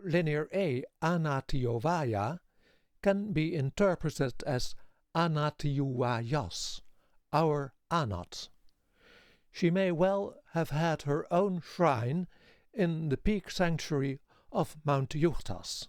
Linear A Anatiovaia can be interpreted as Anatiouvaios, our Anat. She may well have had her own shrine in the peak sanctuary of Mount Juchtas.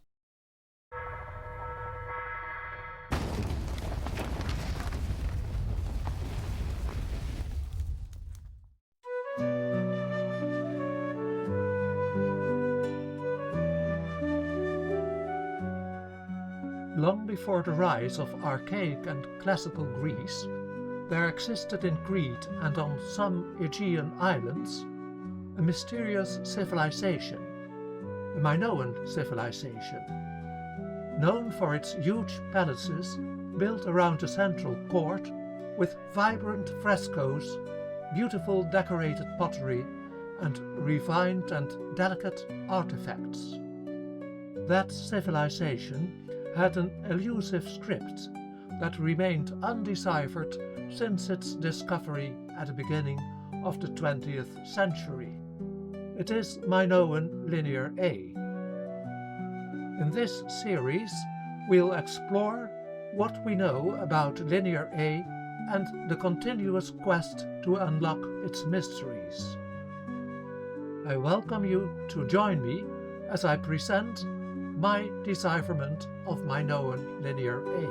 Long before the rise of archaic and classical Greece, there existed in Crete and on some Aegean islands a mysterious civilization, the Minoan civilization, known for its huge palaces built around a central court with vibrant frescoes, beautiful decorated pottery, and refined and delicate artifacts. That civilization had an elusive script that remained undeciphered since its discovery at the beginning of the 20th century. It is Minoan Linear A. In this series, we'll explore what we know about Linear A and the continuous quest to unlock its mysteries. I welcome you to join me as I present my decipherment of Minoan Linear A.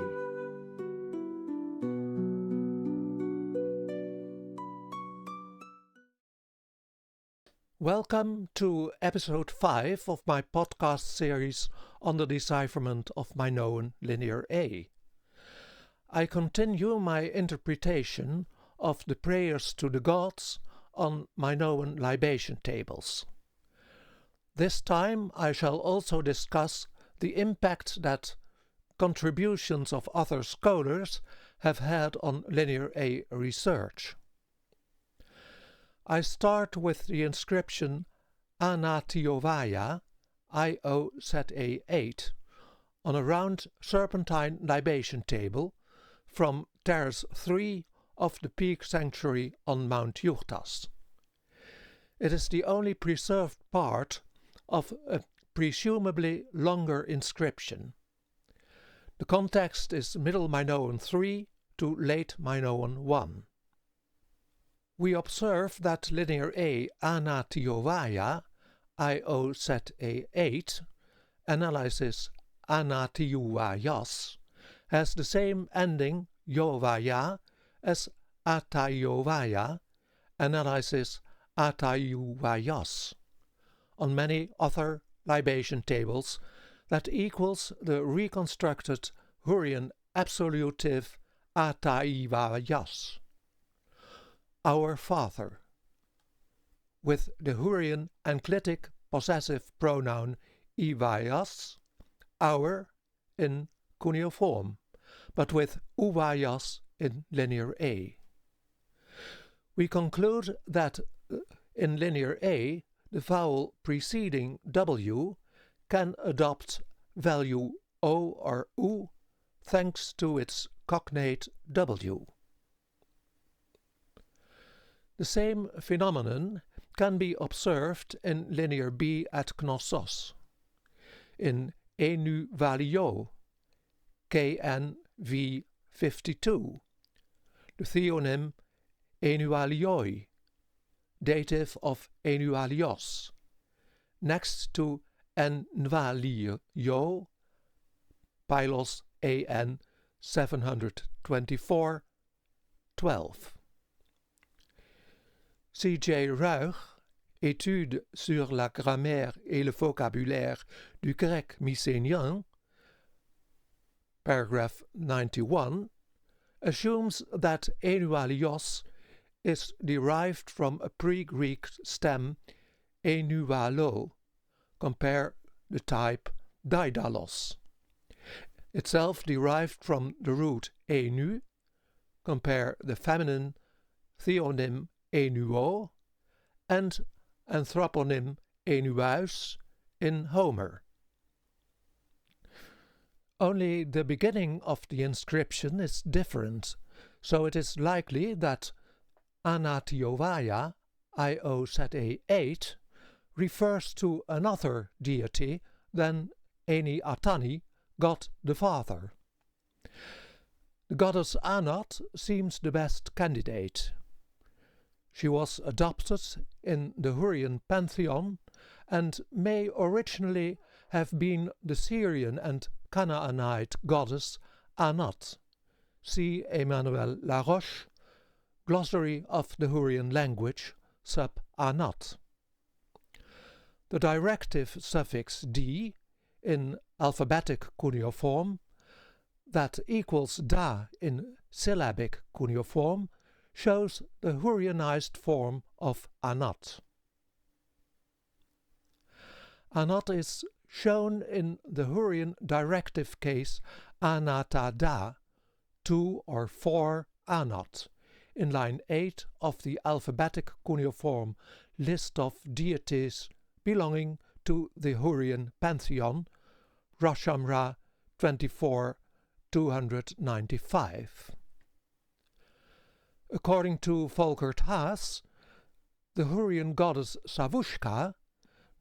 Welcome to episode 5 of my podcast series on the decipherment of Minoan Linear A. I continue my interpretation of the prayers to the gods on Minoan libation tables. This time I shall also discuss the impact that contributions of other scholars have had on Linear A research. I start with the inscription Anatiovaia, IOZA8, on a round serpentine libation table from terrace 3 of the peak sanctuary on Mount Juchtas. It is the only preserved part of a presumably longer inscription. The context is Middle Minoan 3 to Late Minoan 1. We observe that Linear A Anatiovaia, IOZA8, analysis Anatiouvaios, has the same ending Iovaia as Ataiovaia, analysis Ataiouvaios, on many other libation tables that equals the reconstructed Hurrian absolutive Ataivaios, our Father, with the Hurrian enclitic possessive pronoun Ivaios, our, in cuneiform, but with Uvaios in Linear A. We conclude that in Linear A, the vowel preceding W can adopt value O or U thanks to its cognate W. The same phenomenon can be observed in Linear B at Knossos, in Enu Valio, KNV52, the theonym Enualioi, dative of Enualios, next to Envalio, Pylos AN 724, 12. C.J. Ruig, Études sur la grammaire et le vocabulaire du grec mycénien, paragraph 91, assumes that Enualios is derived from a pre-Greek stem Enualo, compare the type Daidalos, itself derived from the root Enu, compare the feminine theonym Enuo, and anthroponym Enuaus in Homer. Only the beginning of the inscription is different, so it is likely that Anatiovaia, IOZA8, refers to another deity then Eni Atani, God the Father. The goddess Anat seems the best candidate. She was adopted in the Hurrian pantheon and may originally have been the Syrian and Canaanite goddess Anat. See Emmanuel Laroche, Glossary of the Hurrian Language, sub Anat. The directive suffix d in alphabetic cuneiform, that equals da in syllabic cuneiform, shows the Hurrianized form of Anat. Anat is shown in the Hurrian directive case Anatada, 2 or 4 Anat, in line 8 of the alphabetic cuneiform list of deities belonging to the Hurrian pantheon, Rosh Hashanah 24,295. According to Volkert Haas, the Hurrian goddess Savushka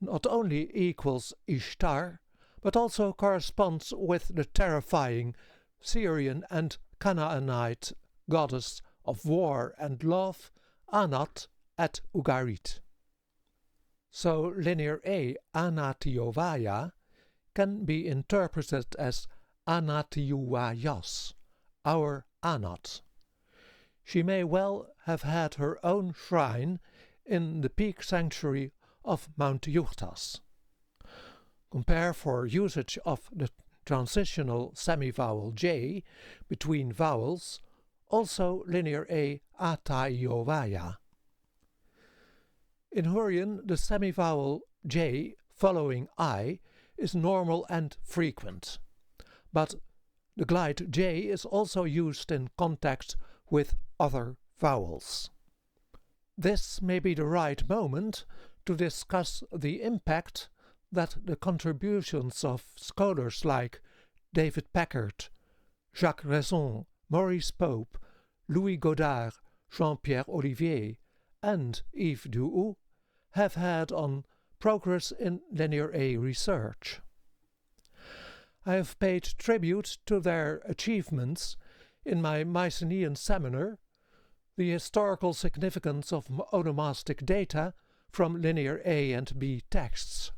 not only equals Ishtar, but also corresponds with the terrifying Syrian and Canaanite goddess of war and love, Anat at Ugarit. So Linear A, Anatiovaya, can be interpreted as Anatiuayas, our Anat. She may well have had her own shrine in the peak sanctuary of Mount Juchtas. Compare for usage of the transitional semivowel j between vowels, also Linear A, Ataiovaya. In Hurrian, the semivowel j following I is normal and frequent, but the glide j is also used in contact with other vowels. This may be the right moment to discuss the impact that the contributions of scholars like David Packard, Jacques Raison, Maurice Pope, Louis Godard, Jean-Pierre Olivier, and Yves Duhoux have had on progress in Linear A research. I have paid tribute to their achievements in my Mycenaean Seminar, The Historical Significance of Onomastic Data from Linear A and B Texts.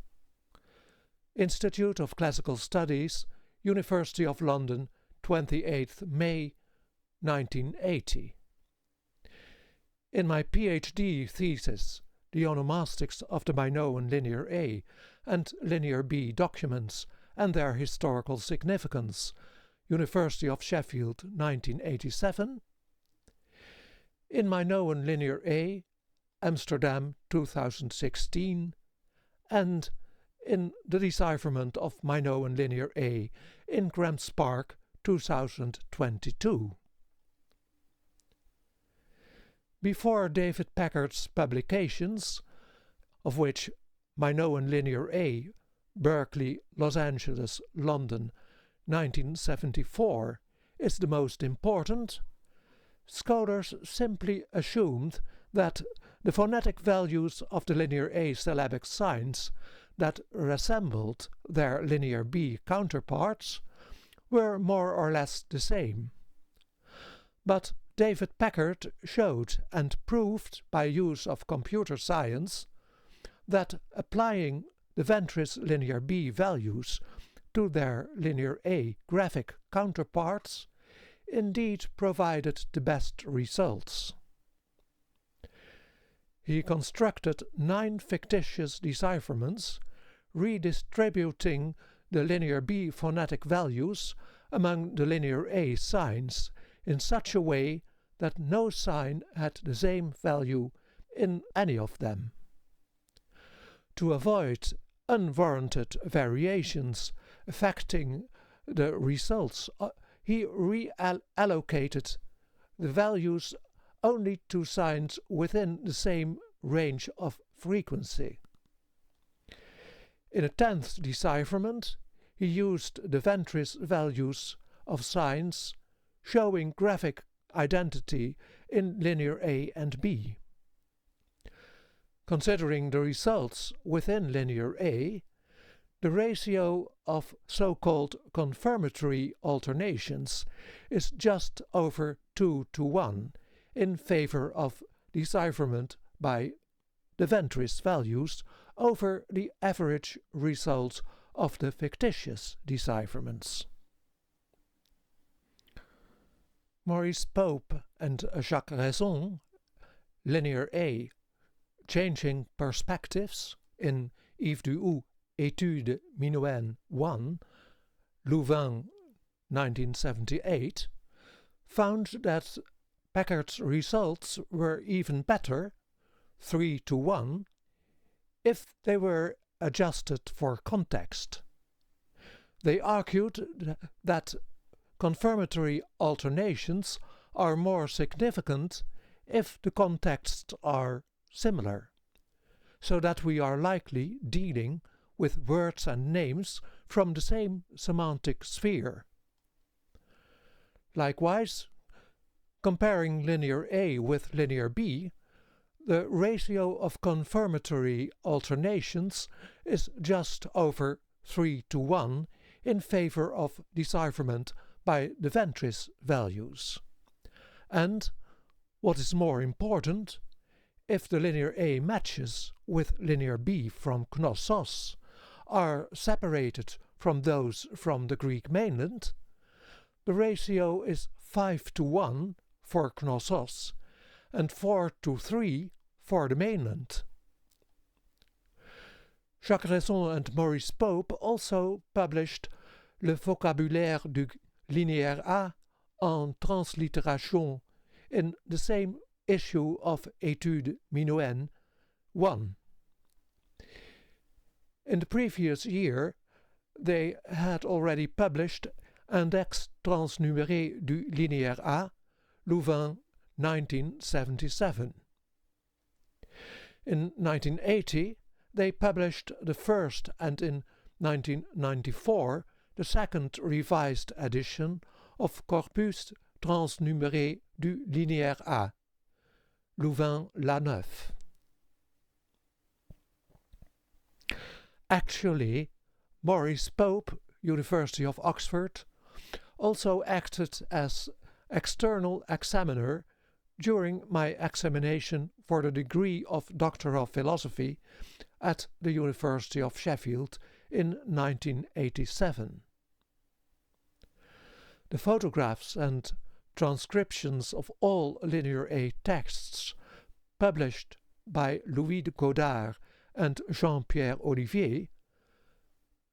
Institute of Classical Studies, University of London, 28th May 1980. In my PhD thesis, The Onomastics of the Minoan Linear A and Linear B Documents and Their Historical Significance, University of Sheffield, 1987. In Minoan Linear A, Amsterdam, 2016, and in The Decipherment of Minoan Linear A in Grants Park, 2022. Before David Packard's publications, of which Minoan Linear A, Berkeley, Los Angeles, London, 1974, is the most important, scholars simply assumed that the phonetic values of the Linear A syllabic signs that resembled their Linear B counterparts were more or less the same. But David Packard showed and proved by use of computer science that applying the Ventris Linear B values to their Linear A graphic counterparts indeed provided the best results. He constructed 9 fictitious decipherments, redistributing the Linear B phonetic values among the Linear A signs in such a way that no sign had the same value in any of them. To avoid unwarranted variations affecting the results, he reallocated the values only to signs within the same range of frequency. In a 10th decipherment, he used the Ventris values of signs showing graphic identity in Linear A and B. Considering the results within Linear A, The ratio of so-called confirmatory alternations is just over 2 to 1 in favor of decipherment by the Ventris values over the average result of the fictitious decipherments. Maurice Pope and Jacques Raison, Linear A, Changing Perspectives in Yves du Études Minoan 1, Louvain 1978, found that Packard's results were even better, 3 to 1, if they were adjusted for context. They argued that confirmatory alternations are more significant if the contexts are similar, so that we are likely dealing with words and names from the same semantic sphere. Likewise, comparing Linear A with Linear B, the ratio of confirmatory alternations is just over 3 to 1 in favor of decipherment by the Ventris values. And, what is more important, if the Linear A matches with Linear B from Knossos are separated from those from the Greek mainland, the ratio is 5 to 1 for Knossos and 4 to 3 for the mainland. Jacques Raison and Maurice Pope also published Le vocabulaire du Linéaire A en translittération in the same issue of Études Minoennes 1. In the previous year, they had already published Index transnuméré du Linéaire A, Louvain 1977. In 1980, they published the first, and in 1994 the second revised edition of Corpus transnuméré du Linéaire A, Louvain la Neuf. Actually, Maurice Pope, University of Oxford, also acted as external examiner during my examination for the degree of Doctoral Philosophy at the University of Sheffield in 1987. The photographs and transcriptions of all Linear A texts published by Louis de Godard and Jean-Pierre Olivier,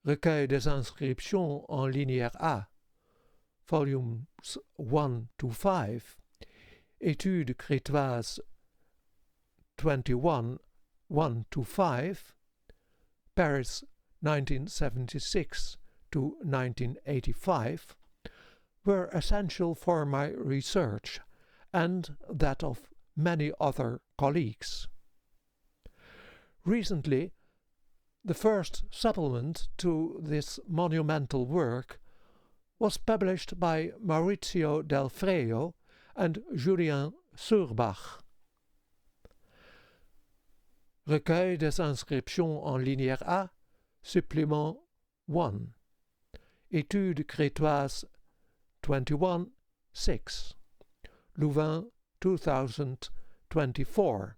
Recueil des inscriptions en linéaire A, volumes 1 to 5, Études crétoises 21, 1 to 5, Paris 1976 to 1985, were essential for my research and that of many other colleagues. Recently, the first supplement to this monumental work was published by Maurizio Del Freo and Julien Surbach. Recueil des inscriptions en linéaire A, supplément 1, Études crétoises 21, 6, Louvain 2024.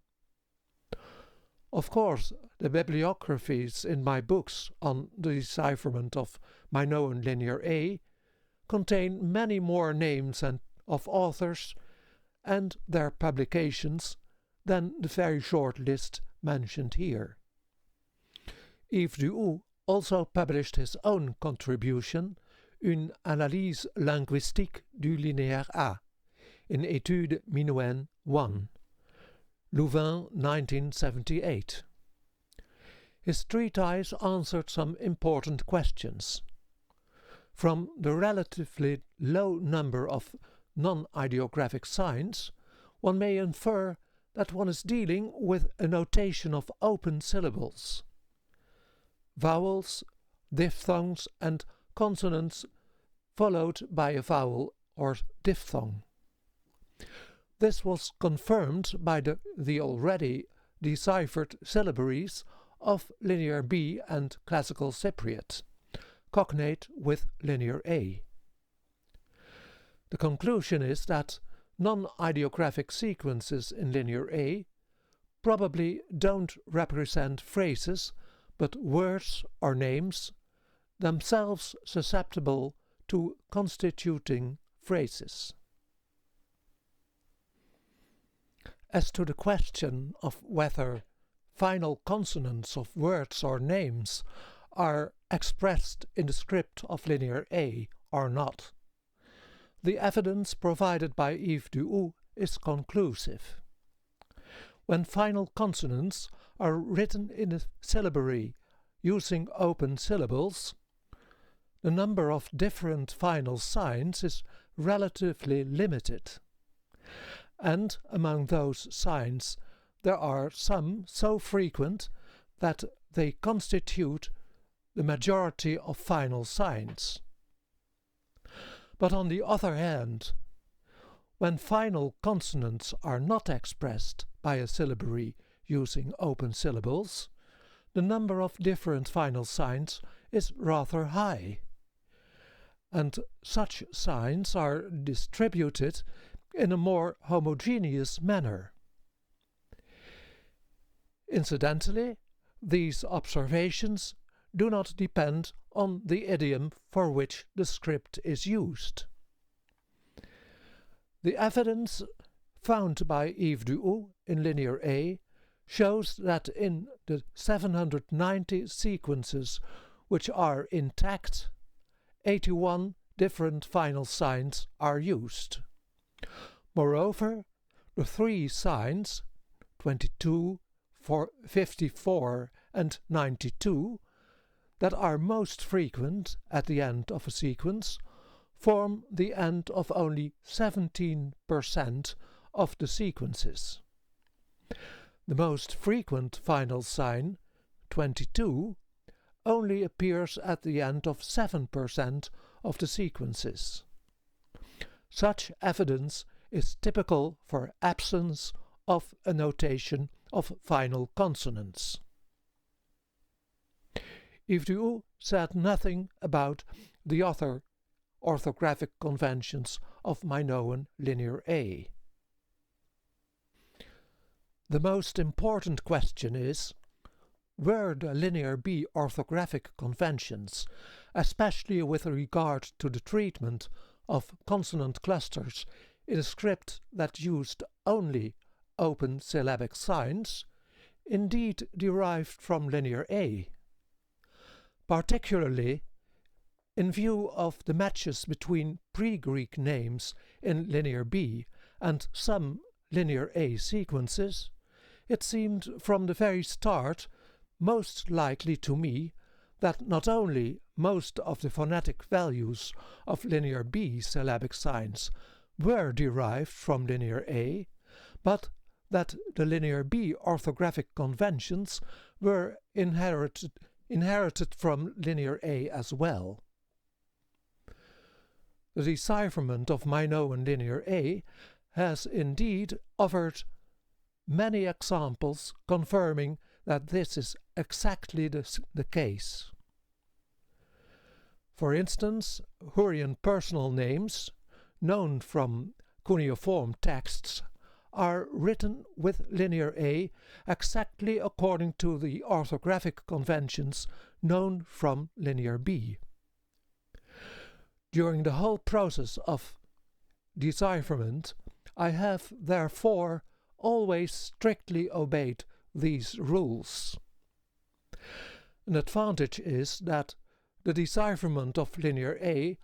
Of course, the bibliographies in my books on the decipherment of Minoan Linear A contain many more names and of authors and their publications than the very short list mentioned here. Yves du also published his own contribution, Une analyse linguistique du linéaire A, in Études Minoennes 1, Louvain 1978. His treatise answered some important questions. From the relatively low number of non-ideographic signs, one may infer that one is dealing with a notation of open syllables. Vowels, diphthongs and consonants followed by a vowel or diphthong. This was confirmed by the already deciphered syllabaries of Linear B and Classical Cypriot, cognate with Linear A. The conclusion is that non-ideographic sequences in Linear A probably don't represent phrases but words or names, themselves susceptible to constituting phrases. As to the question of whether final consonants of words or names are expressed in the script of Linear A or not, the evidence provided by Yves Duhoux is conclusive. When final consonants are written in a syllabary using open syllables, the number of different final signs is relatively limited, and among those signs there are some so frequent that they constitute the majority of final signs. But on the other hand, when final consonants are not expressed by a syllabary using open syllables, the number of different final signs is rather high, and such signs are distributed in a more homogeneous manner. Incidentally, these observations do not depend on the idiom for which the script is used. The evidence found by Yves Duhoux in Linear A shows that in the 790 sequences which are intact, 81 different final signs are used. Moreover, the three signs, 22, 54 and 92, that are most frequent at the end of a sequence form the end of only 17% of the sequences. The most frequent final sign, 22, only appears at the end of 7% of the sequences. Such evidence is typical for absence of a notation of final consonants. Yves Duhoux said nothing about the other orthographic conventions of Minoan Linear A. The most important question is, were the Linear B orthographic conventions, especially with regard to the treatment of consonant clusters in a script that used only open syllabic signs, indeed derived from Linear A? Particularly, in view of the matches between pre-Greek names in Linear B and some Linear A sequences, it seemed from the very start most likely to me that not only most of the phonetic values of Linear B syllabic signs were derived from Linear A, but that the Linear B orthographic conventions were inherited from Linear A as well. The decipherment of Minoan Linear A has indeed offered many examples confirming that this is exactly the case. For instance, Hurrian personal names, known from cuneiform texts, are written with Linear A exactly according to the orthographic conventions known from Linear B. During the whole process of decipherment, I have therefore always strictly obeyed these rules. An advantage is that the decipherment of Linear A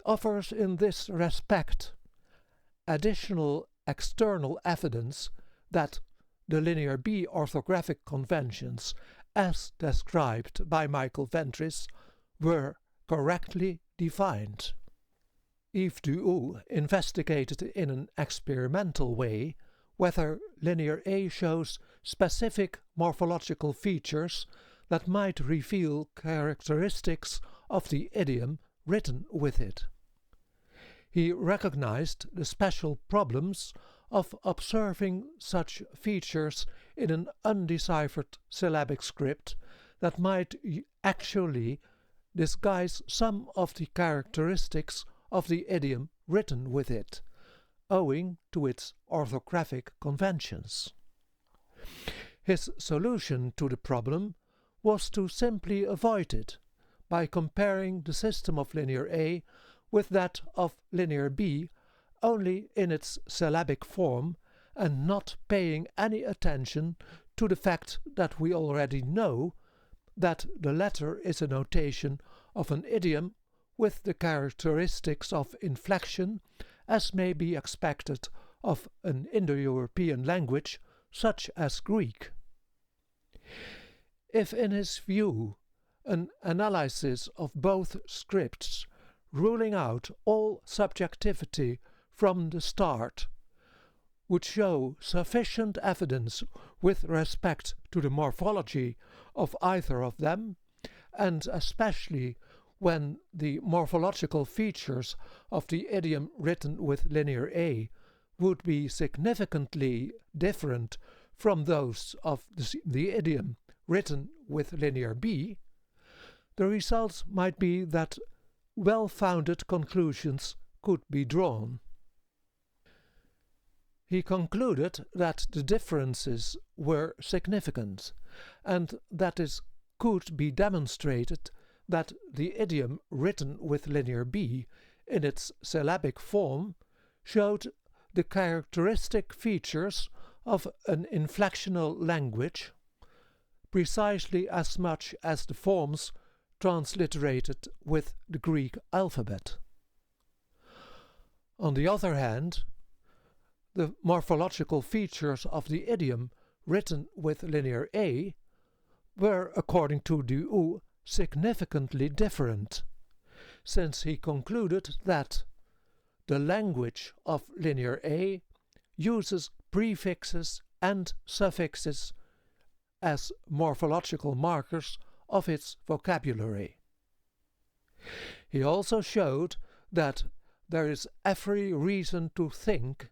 offers in this respect additional external evidence that the Linear B orthographic conventions, as described by Michael Ventris, were correctly defined. Yves Duhoux investigated in an experimental way whether Linear A shows specific morphological features that might reveal characteristics of the idiom written with it. He recognized the special problems of observing such features in an undeciphered syllabic script that might actually disguise some of the characteristics of the idiom written with it, owing to its orthographic conventions. His solution to the problem was to simply avoid it by comparing the system of Linear A with that of Linear B only in its syllabic form and not paying any attention to the fact that we already know that the latter is a notation of an idiom with the characteristics of inflection as may be expected of an Indo-European language such as Greek. If in his view an analysis of both scripts, ruling out all subjectivity from the start, would show sufficient evidence with respect to the morphology of either of them, and especially when the morphological features of the idiom written with Linear A would be significantly different from those of the idiom written with Linear B, the result might be that well-founded conclusions could be drawn. He concluded that the differences were significant, and that it could be demonstrated that the idiom written with Linear B in its syllabic form showed the characteristic features of an inflectional language precisely as much as the forms transliterated with the Greek alphabet. On the other hand, the morphological features of the idiom written with Linear A were, according to Duhou, significantly different, since he concluded that the language of Linear A uses prefixes and suffixes as morphological markers of its vocabulary. He also showed that there is every reason to think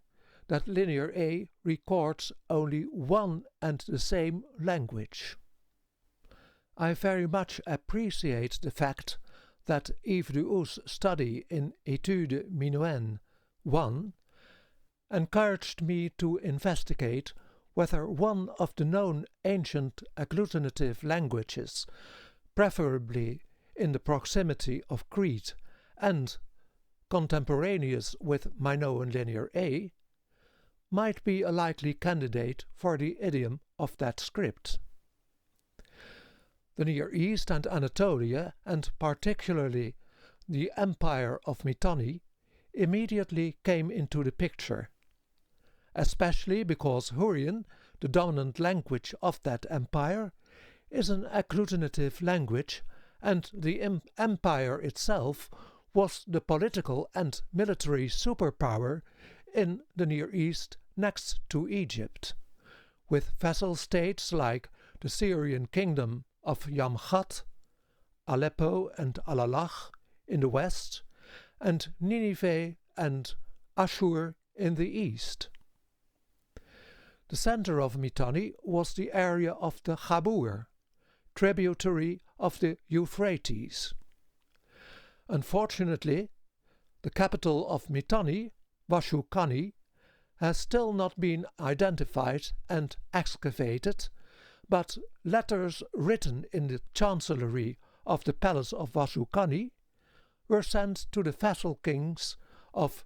that Linear A records only one and the same language. I very much appreciate the fact that Yves Duhou's study in Études Minoennes 1 encouraged me to investigate whether one of the known ancient agglutinative languages, preferably in the proximity of Crete and contemporaneous with Minoan Linear A, might be a likely candidate for the idiom of that script. The Near East and Anatolia, and particularly the Empire of Mitanni, immediately came into the picture, especially because Hurrian, the dominant language of that empire, is an agglutinative language, and the empire itself was the political and military superpower in the Near East next to Egypt, with vassal states like the Syrian kingdom of Yamghat, Aleppo and Alalakh in the west, and Nineveh and Ashur in the east. The center of Mitanni was the area of the Chabur, tributary of the Euphrates. Unfortunately, the capital of Mitanni, Vashukani, has still not been identified and excavated, but letters written in the chancellery of the palace of Vashukani were sent to the vassal kings of,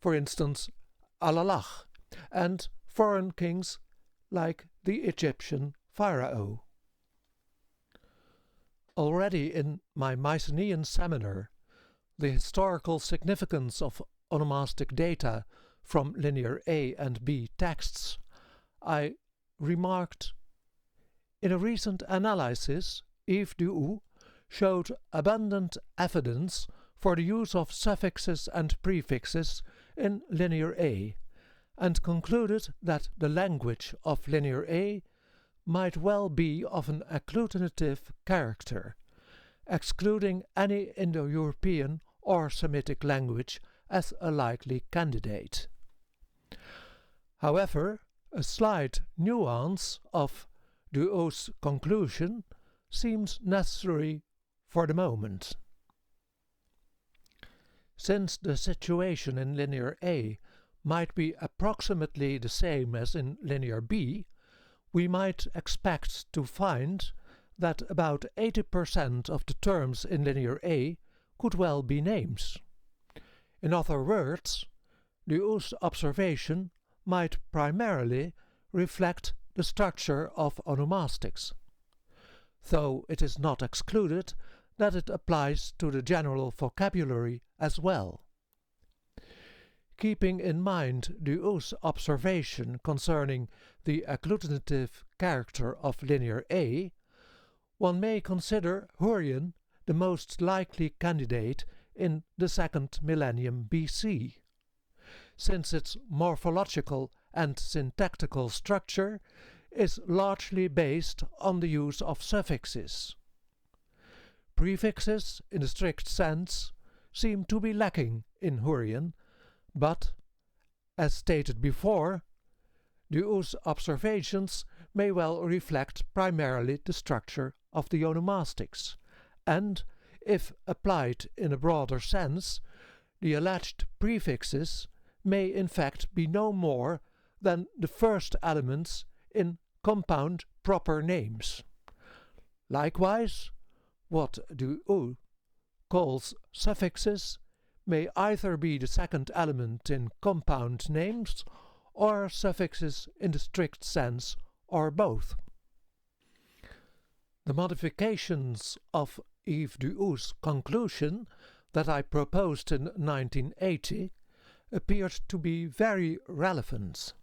for instance, Alalakh, and foreign kings like the Egyptian pharaoh. Already in my Mycenaean Seminar, The Historical Significance of Onomastic Data from Linear A and B Texts, I remarked, in a recent analysis, Yves Duhou showed abundant evidence for the use of suffixes and prefixes in Linear A, and concluded that the language of Linear A might well be of an agglutinative character, excluding any Indo-European or Semitic language as a likely candidate. However, A slight nuance of Duo's conclusion seems necessary for the moment. Since the situation in Linear A might be approximately the same as in Linear B, we might expect to find that about 80% of the terms in Linear A could well be names. In other words, Duo's observation might primarily reflect the structure of onomastics, though it is not excluded that it applies to the general vocabulary as well. Keeping in mind Duo's observation concerning the agglutinative character of Linear A, one may consider Heraklion the most likely candidate in the second millennium BC, since its morphological and syntactical structure is largely based on the use of suffixes. Prefixes, in the strict sense, seem to be lacking in Heraklion, but, as stated before, Duo's observations may well reflect primarily the structure of the onomastics, and, if applied in a broader sense, the alleged prefixes may in fact be no more than the first elements in compound proper names. Likewise, what Duo calls suffixes may either be the second element in compound names or suffixes in the strict sense, or both. The modifications of Yves Duo's conclusion that I proposed in 1980 appeared to be very relevant.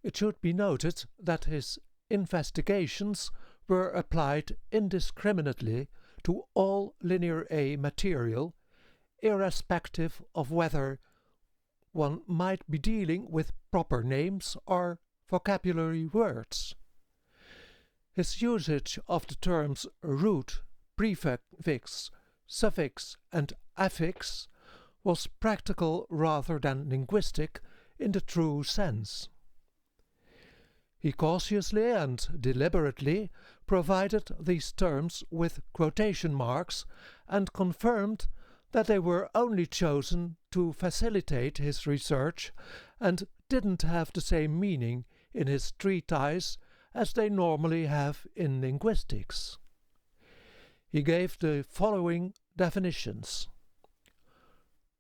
It should be noted that his investigations were applied indiscriminately to all Linear A material, irrespective of whether one might be dealing with proper names or vocabulary words. His usage of the terms root, prefix, suffix and affix was practical rather than linguistic in the true sense. He cautiously and deliberately provided these terms with quotation marks and confirmed that they were only chosen to facilitate his research and didn't have the same meaning in his treatise as they normally have in linguistics. He gave the following definitions.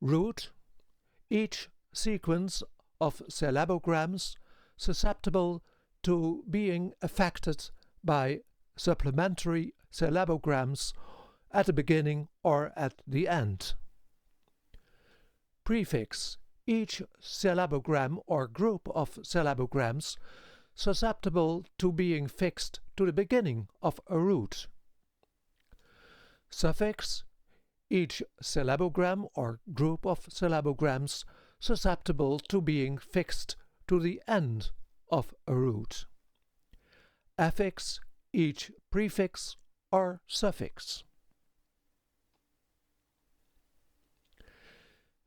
Root, each sequence of syllabograms susceptible to being affected by supplementary syllabograms at the beginning or at the end. Prefix, each syllabogram or group of syllabograms susceptible to being fixed to the beginning of a root. Suffix, each syllabogram or group of syllabograms susceptible to being fixed to the end of a root. Affix, each prefix or suffix.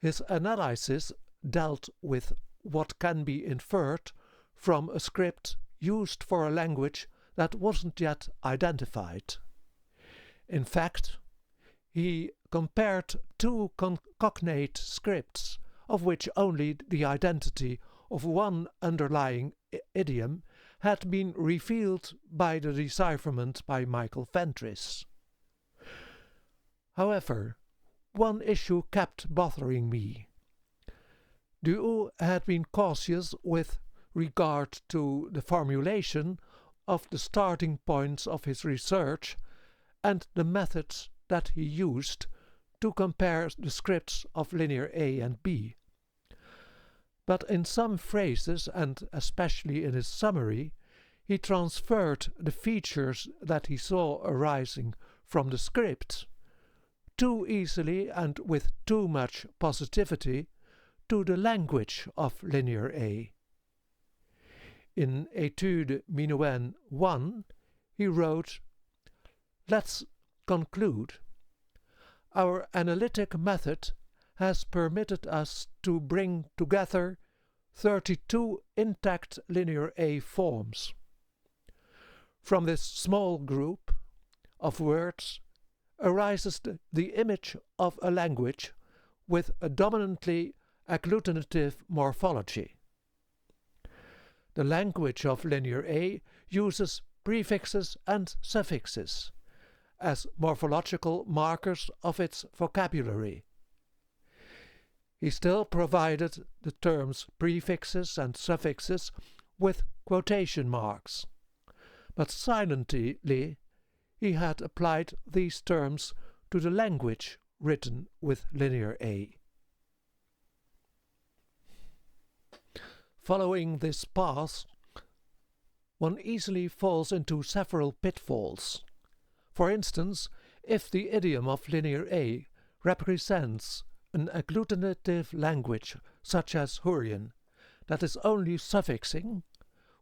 His analysis dealt with what can be inferred from a script used for a language that wasn't yet identified. In fact, he compared two cognate scripts, of which only the identity of one underlying idiom had been revealed by the decipherment by Michael Ventris. However, one issue kept bothering me. Duo had been cautious with regard to the formulation of the starting points of his research and the methods that he used to compare the scripts of Linear A and B. But in some phrases, and especially in his summary, he transferred the features that he saw arising from the script too easily and with too much positivity to the language of Linear A. In Etude Minoan 1, he wrote, "Let's conclude. Our analytic method has permitted us to bring together 32 intact Linear A forms. From this small group of words arises the image of a language with a dominantly agglutinative morphology. The language of Linear A uses prefixes and suffixes as morphological markers of its vocabulary. He still provided the terms prefixes and suffixes with quotation marks, but silently he had applied these terms to the language written with Linear A. Following this path, one easily falls into several pitfalls. For instance, if the idiom of Linear A represents an agglutinative language such as Hurrian that is only suffixing,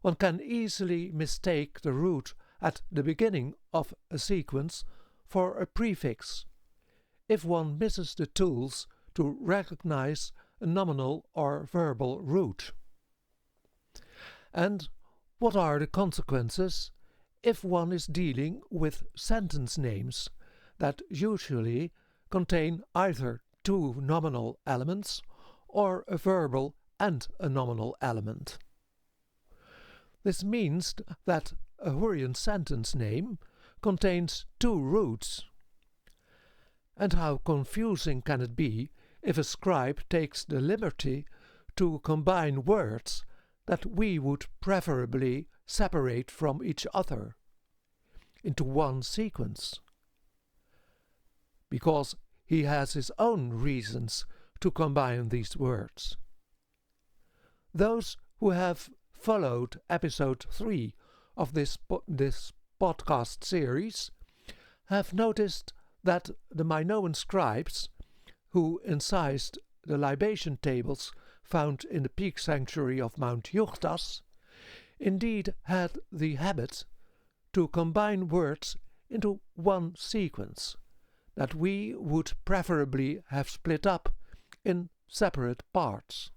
one can easily mistake the root at the beginning of a sequence for a prefix if one misses the tools to recognize a nominal or verbal root. And what are the consequences if one is dealing with sentence names that usually contain either two nominal elements or a verbal and a nominal element? This means that a Hurrian sentence name contains two roots. And how confusing can it be if a scribe takes the liberty to combine words that we would preferably separate from each other into one sequence, because he has his own reasons to combine these words. Those who have followed episode 3 of this podcast series have noticed that the Minoan scribes, who incised the libation tables found in the peak sanctuary of Mount Juchtas, indeed had the habit to combine words into one sequence that we would preferably have split up in separate parts.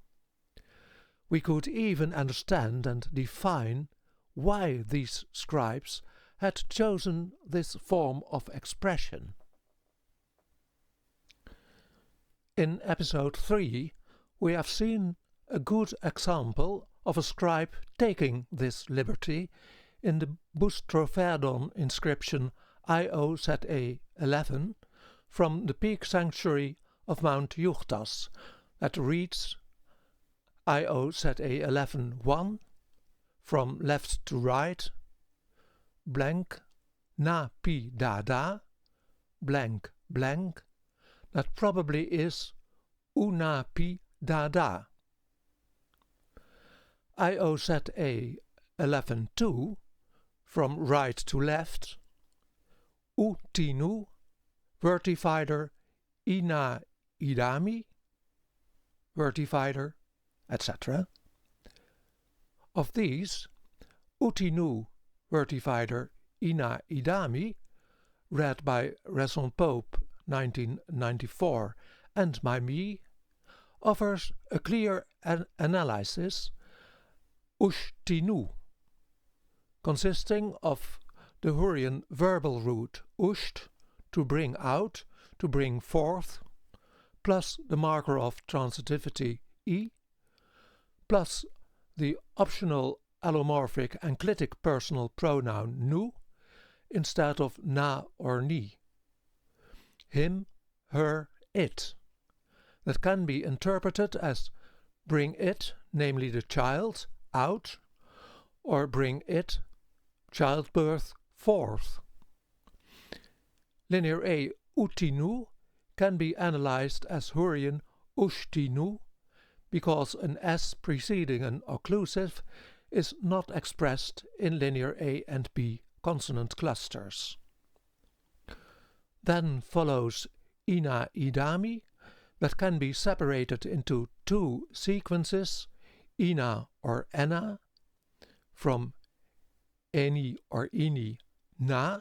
We could even understand and define why these scribes had chosen this form of expression. In episode 3, we have seen a good example of a scribe taking this liberty in the Bustrophedon inscription IOZA 11 from the peak sanctuary of Mount Juchtas that reads IOZA 11:1 from left to right, blank, na pi da da, blank blank, that probably is una pi da da. IOZA 11:2 from right to left, utinu, vertifider, ina idami, vertifider, etc. Of these, utinu, vertifider, ina idami, read by Raison Pope 1994 and by me, offers a clear analysis, ushtinu, consisting of the Hurrian verbal root usht, to bring out, to bring forth, plus the marker of transitivity I, plus the optional allomorphic enclitic personal pronoun nu instead of na or ni. Him, her, it. That can be interpreted as bring it, namely the child, out, or bring it, childbirth, forth. Linear A utinu can be analyzed as Hurrian ushtinu because an S preceding an occlusive is not expressed in Linear A and B consonant clusters. Then follows ina idami, that can be separated into two sequences, ina or enna, from eni or ini na,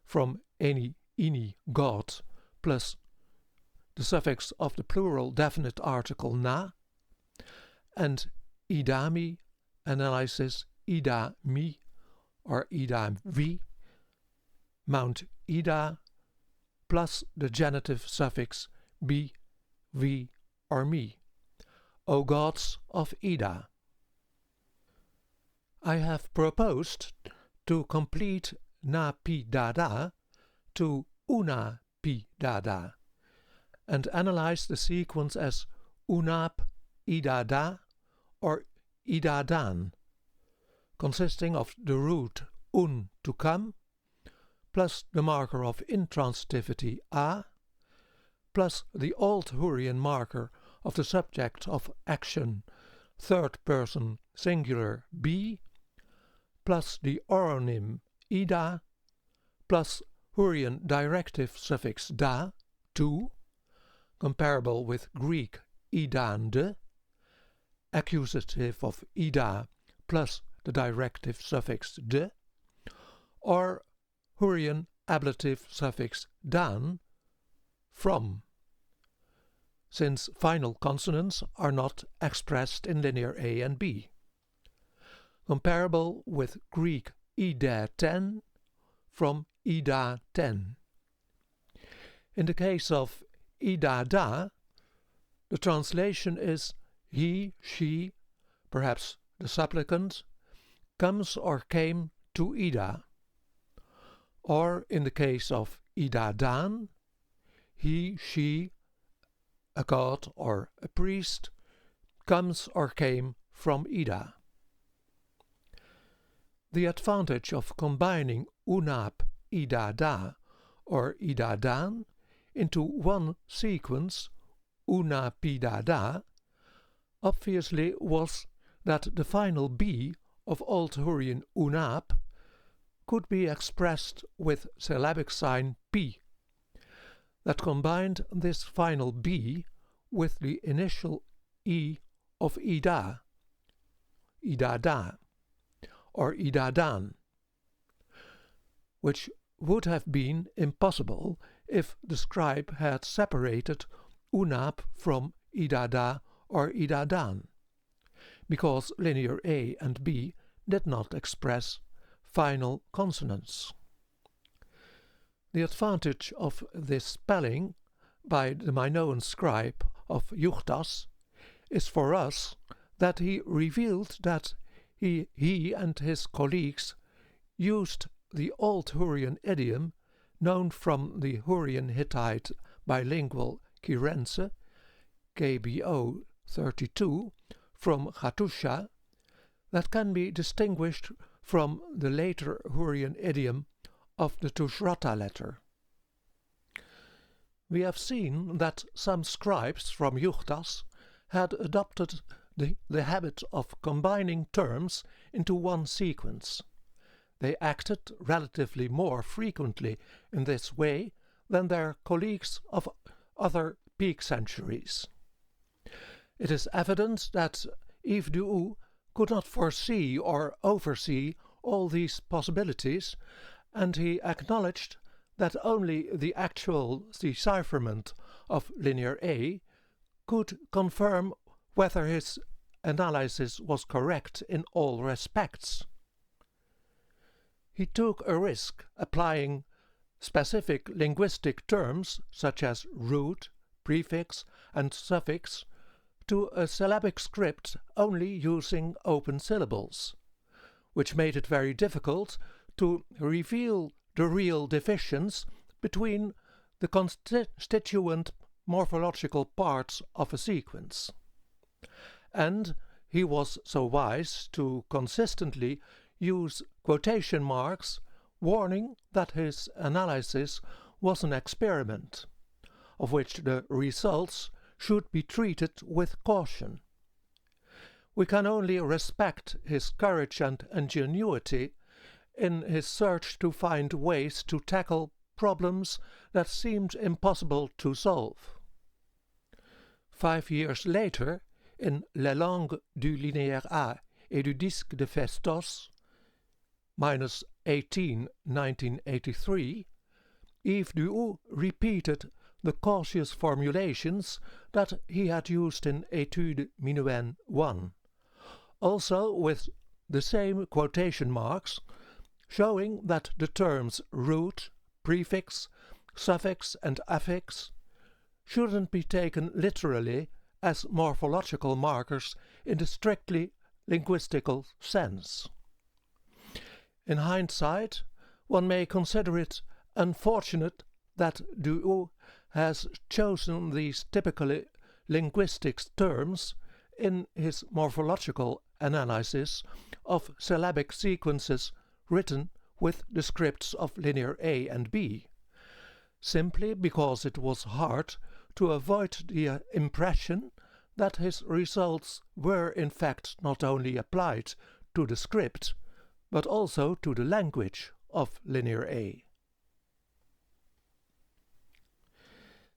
from eni ini God, plus the suffix of the plural definite article na, and idami analysis ida mi or ida vi, Mount Ida plus the genitive suffix bi, vi or mi, O gods of Ida. I have proposed to complete na pi dada to una pi dada and analyze the sequence as unap idada or idadan, consisting of the root un to come plus the marker of intransitivity a plus the Old Hurrian marker of the subject of action third person singular b plus the oronym ida plus Hurrian directive suffix da, to, comparable with Greek idande, accusative of ida plus the directive suffix de, or Hurrian ablative suffix dan, from, since final consonants are not expressed in linear A and B, comparable with Greek ida ten, from ida ten. In the case of ida da, the translation is he, she, perhaps the supplicant, comes or came to Ida. Or in the case of ida dan, he, she, a god or a priest, comes or came from Ida. The advantage of combining unap ida da or ida dan into one sequence, una pi da da, obviously was that the final b of Old Hurrian unap could be expressed with syllabic sign p, that combined this final b with the initial e of ida, idada, or idadan, which would have been impossible if the scribe had separated unap from idada or idadan, because linear A and B did not express final consonants. The advantage of this spelling by the Minoan scribe of Juchtas is for us that he revealed that he and his colleagues used the Old Hurrian idiom known from the Hurrian Hittite bilingual Kirense, KBO 32, from Hattusha, that can be distinguished from the later Hurrian idiom of the Tushratta letter. We have seen that some scribes from Juchtas had adopted the habit of combining terms into one sequence. They acted relatively more frequently in this way than their colleagues of other peak centuries. It is evident that Yves du could not foresee or oversee all these possibilities, and he acknowledged that only the actual decipherment of linear A could confirm whether his analysis was correct in all respects. He took a risk applying specific linguistic terms such as root, prefix and suffix to a syllabic script only using open syllables, which made it very difficult to reveal the real divisions between the constituent morphological parts of a sequence. And he was so wise to consistently use quotation marks, warning that his analysis was an experiment, of which the results should be treated with caution. We can only respect his courage and ingenuity in his search to find ways to tackle problems that seemed impossible to solve. 5 years later, in Les langues du linéaire A et du disque de Festos, -18, 1983, Yves du repeated the cautious formulations that he had used in Études Minoennes I, also with the same quotation marks, showing that the terms root, prefix, suffix and affix shouldn't be taken literally as morphological markers in the strictly linguistical sense. In hindsight, one may consider it unfortunate that Duo has chosen these typically linguistic terms in his morphological analysis of syllabic sequences written with the scripts of Linear A and B, simply because it was hard to avoid the impression that his results were in fact not only applied to the script, but also to the language of Linear A.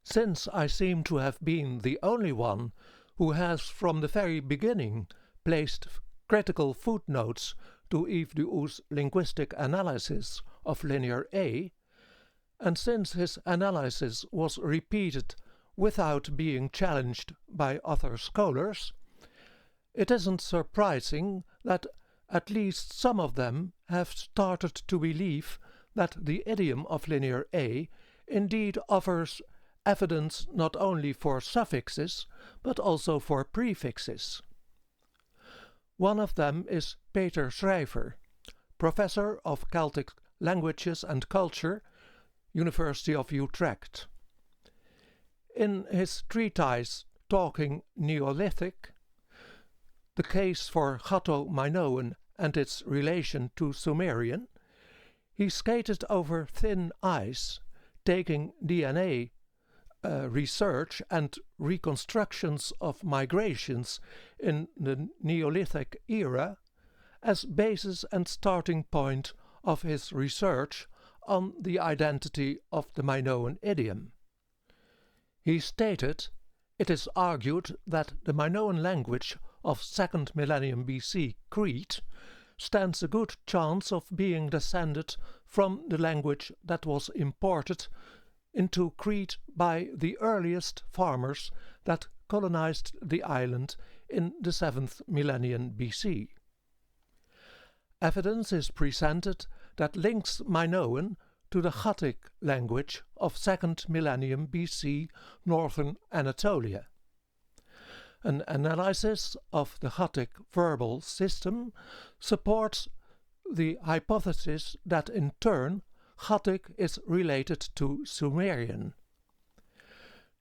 Since I seem to have been the only one who has from the very beginning placed critical footnotes to Yves Duo's linguistic analysis of Linear A, and since his analysis was repeated without being challenged by other scholars, it isn't surprising that at least some of them have started to believe that the idiom of Linear A indeed offers evidence not only for suffixes but also for prefixes. One of them is Peter Schrijver, professor of Celtic languages and culture, University of Utrecht. In his treatise Talking Neolithic, the case for Chatto-Minoan and its relation to Sumerian, he skated over thin ice, taking DNA research and reconstructions of migrations in the Neolithic era as basis and starting point of his research on the identity of the Minoan idiom. He stated, "It is argued that the Minoan language of 2nd millennium BC Crete stands a good chance of being descended from the language that was imported into Crete by the earliest farmers that colonized the island in the 7th millennium BC. Evidence is presented that links Minoan to the Chattic language of 2nd millennium BC northern Anatolia. An analysis of the Chattic verbal system supports the hypothesis that in turn Chattic is related to Sumerian.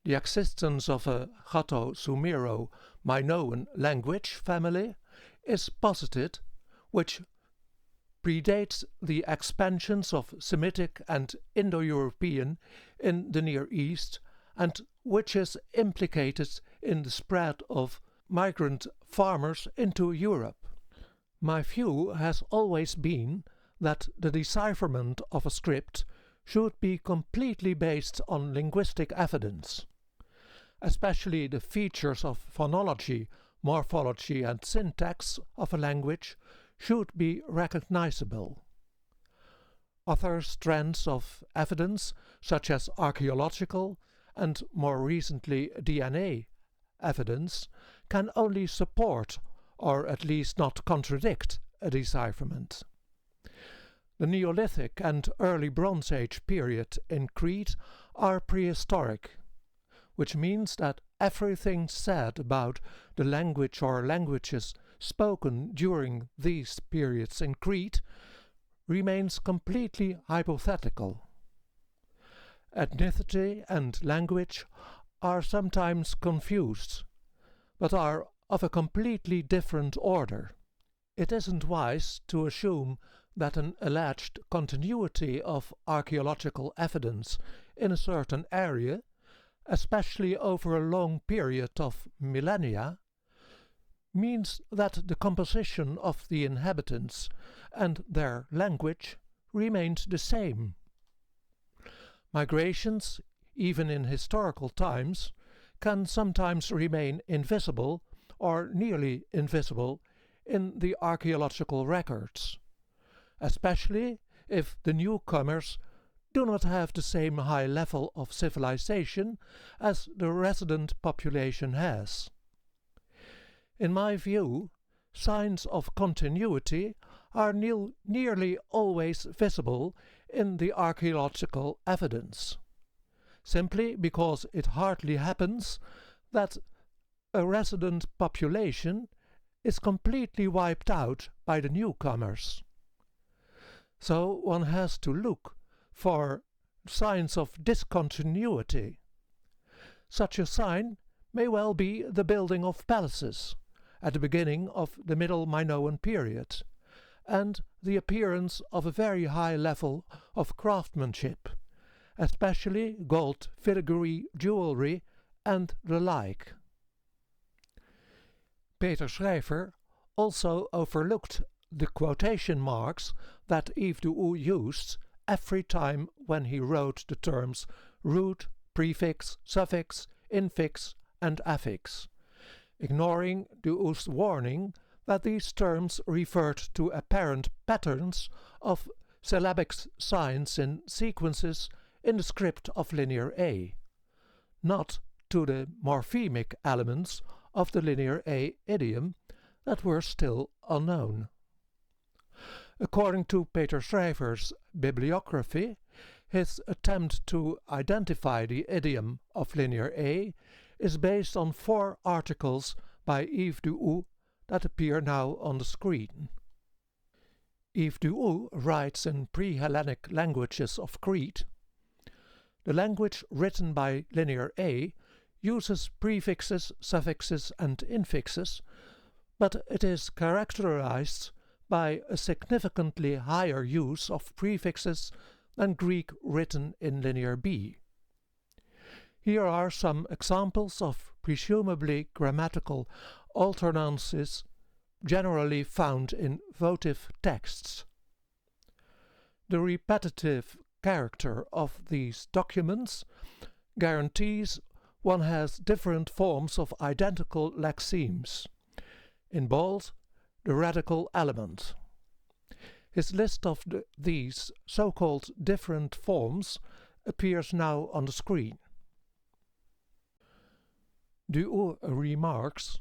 The existence of a Chatto-Sumero-Minoan language family is posited, which predates the expansions of Semitic and Indo-European in the Near East, and which is implicated in the spread of migrant farmers into Europe. My view has always been that the decipherment of a script should be completely based on linguistic evidence. Especially the features of phonology, morphology and syntax of a language should be recognizable. Other strands of evidence, such as archaeological and more recently DNA evidence, can only support or at least not contradict a decipherment. The Neolithic and early Bronze Age period in Crete are prehistoric, which means that everything said about the language or languages spoken during these periods in Crete remains completely hypothetical. Ethnicity and language are sometimes confused, but are of a completely different order. It isn't wise to assume that an alleged continuity of archaeological evidence in a certain area, especially over a long period of millennia, means that the composition of the inhabitants and their language remained the same. Migrations, even in historical times, can sometimes remain invisible or nearly invisible in the archaeological records, especially if the newcomers do not have the same high level of civilization as the resident population has. In my view, signs of continuity are nearly always visible in the archaeological evidence, simply because it hardly happens that a resident population is completely wiped out by the newcomers. So one has to look for signs of discontinuity. Such a sign may well be the building of palaces at the beginning of the Middle Minoan period, and the appearance of a very high level of craftsmanship, especially gold filigree jewelry and the like. Peter Schrijver also overlooked the quotation marks that Yves du Houx used every time when he wrote the terms root, prefix, suffix, infix and affix, ignoring du Houx's warning that these terms referred to apparent patterns of syllabic signs in sequences in the script of Linear A, not to the morphemic elements of the Linear A idiom that were still unknown. According to Peter Schrijver's bibliography, his attempt to identify the idiom of Linear A is based on 4 articles by Yves du Houx that appear now on the screen. Yves du Houx writes in pre-Hellenic languages of Crete. The language written by Linear A uses prefixes, suffixes and infixes, but it is characterized by a significantly higher use of prefixes than Greek written in Linear B. Here are some examples of presumably grammatical alternances generally found in votive texts. The repetitive character of these documents guarantees one has different forms of identical lexemes. In bold, the radical element. His list of these so-called different forms appears now on the screen. Du Houx remarks,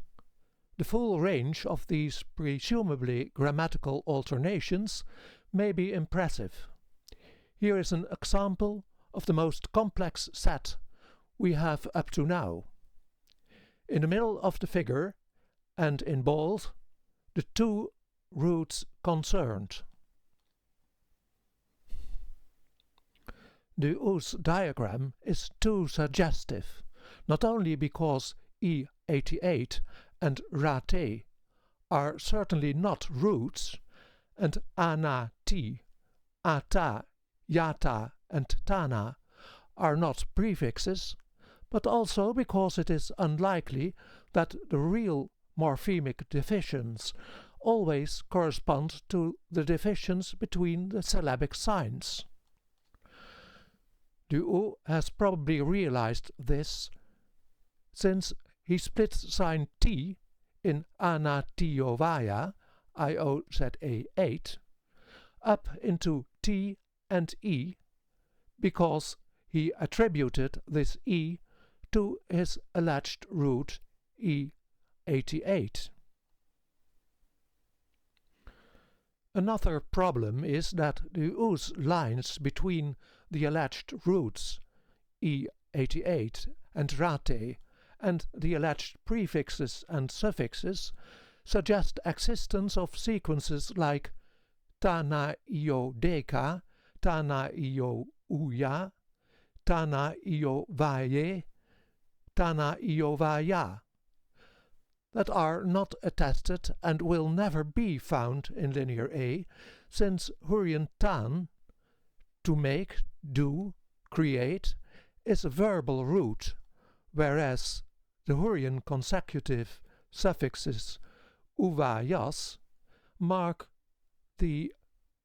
the full range of these presumably grammatical alternations may be impressive. Here is an example of the most complex set we have up to now. In the middle of the figure, and in bold, the 2 roots concerned. Du Houx's diagram is too suggestive, not only because E88 and rate are certainly not roots, and anati, ata, yata and tana are not prefixes, but also because it is unlikely that the real morphemic divisions always correspond to the divisions between the syllabic signs. Du Houx has probably realized this, since he split sign T in anatiovaya, IOZA8, up into T and E, because he attributed this E to his alleged root E88. Another problem is that the Houx's lines between the alleged roots E88 and rate and the alleged prefixes and suffixes suggest existence of sequences like tana io deka, tana io uya, tana io vaye, tana io vaya, that are not attested and will never be found in Linear A, since Hurrian tan, to make, do, create, is a verbal root, whereas the Hurrian consecutive suffixes uvayas mark the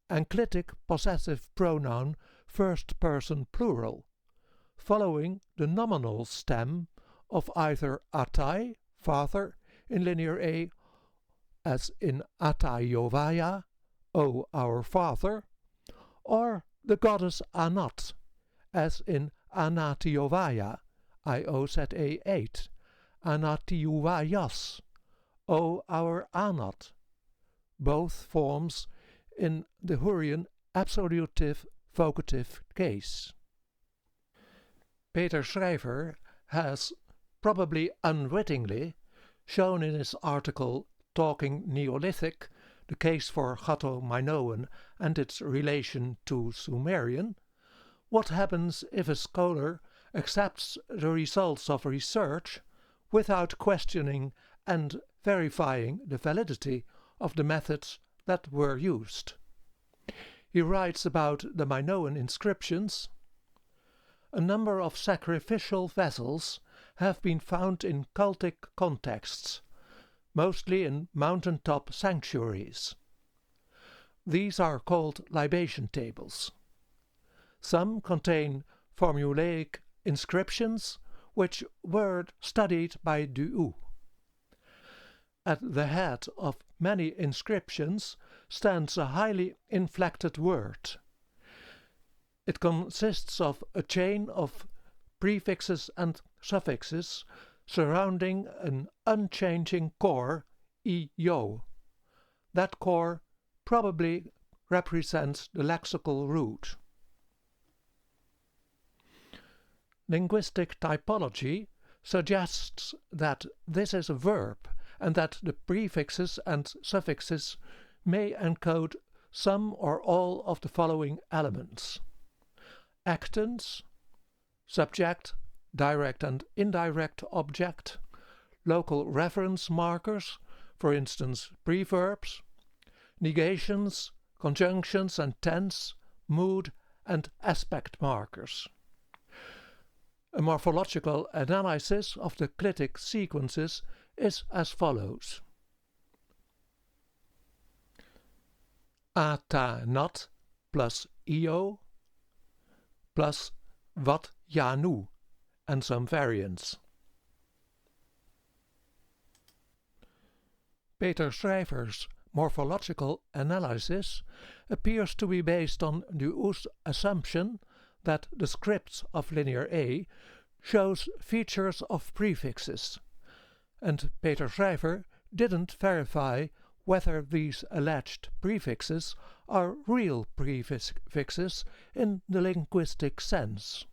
enclitic possessive pronoun first person plural, following the nominal stem of either atai, father, in Linear A, as in ataiovaya, O our father, or the goddess Anat as in Anatiovaya, IOZA 8, Anatiuvayas, O our Anat, both forms in the Hurrian absolutive vocative case. Peter Schrijver has, probably unwittingly, shown in his article Talking Neolithic, the case for Ghatto-Minoan and its relation to Sumerian, what happens if a scholar accepts the results of research without questioning and verifying the validity of the methods that were used. He writes about the Minoan inscriptions: a number of sacrificial vessels have been found in cultic contexts, mostly in mountaintop sanctuaries. These are called libation tables. Some contain formulaic inscriptions which were studied by Duhou. At the head of many inscriptions stands a highly inflected word. It consists of a chain of prefixes and suffixes surrounding an unchanging core, yo. That core probably represents the lexical root. Linguistic typology suggests that this is a verb and that the prefixes and suffixes may encode some or all of the following elements: actants, subject, direct and indirect object, local reference markers, for instance preverbs, negations, conjunctions and tense, mood and aspect markers. A morphological analysis of the clitic sequences is as follows. Ata nat plus io plus wat janu and some variants. Peter Schrijver's morphological analysis appears to be based on Duhou's assumption that the script of Linear A shows features of prefixes, and Peter Schrijver didn't verify whether these alleged prefixes are real prefixes in the linguistic sense.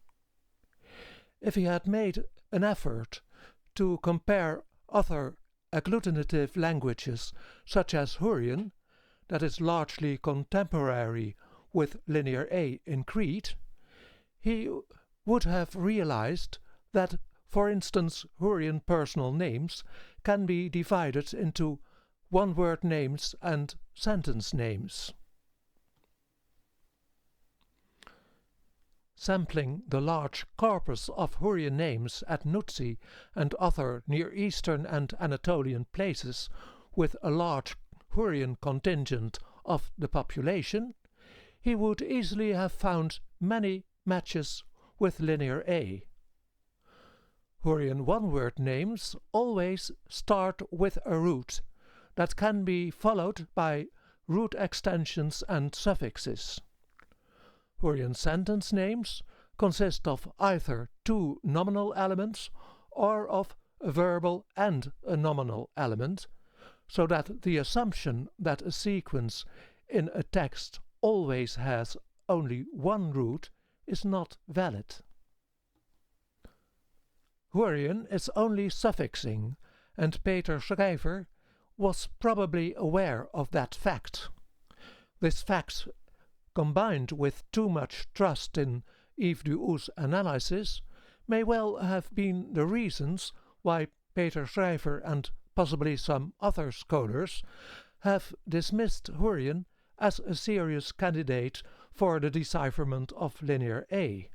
If he had made an effort to compare other agglutinative languages such as Hurrian, that is largely contemporary with Linear A in Crete, he would have realized that, for instance, Hurrian personal names can be divided into one-word names and sentence names. Sampling the large corpus of Hurrian names at Nutsi and other Near Eastern and Anatolian places with a large Hurrian contingent of the population, he would easily have found many matches with Linear A. Hurrian one-word names always start with a root that can be followed by root extensions and suffixes. Hurrian sentence names consist of either two nominal elements or of a verbal and a nominal element, so that the assumption that a sequence in a text always has only one root is not valid. Hurrian is only suffixing, and Peter Schrijver was probably aware of that fact. This fact, combined with too much trust in Yves Duhou's analysis, may well have been the reasons why Peter Schrijver and possibly some other scholars have dismissed Hurrian as a serious candidate for the decipherment of Linear A.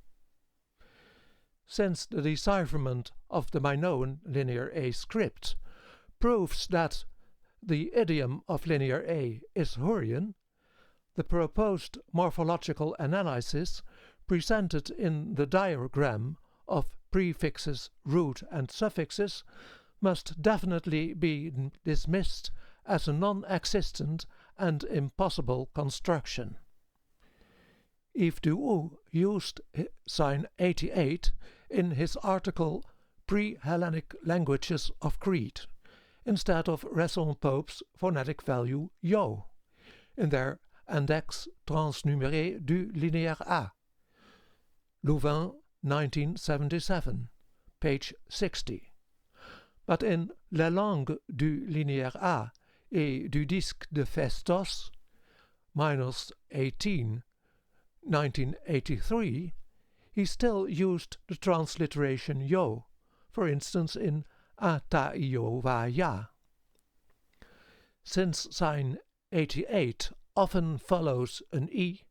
Since the decipherment of the Minoan Linear A script proves that the idiom of Linear A is Hurrian, the proposed morphological analysis presented in the diagram of prefixes, root and suffixes must definitely be dismissed as a non-existent and impossible construction. Yves Duhoux used sign 88 in his article Pre-Hellenic Languages of Crete, instead of Raison Pope's phonetic value yo, in their Index transnuméré du Linéaire A, Louvain 1977, page 60. But in Les langues du Linéaire A et du disque de Festos, -18, 1983, he still used the transliteration yo, for instance in Ataiovaya. Since sign 88 often follows an E,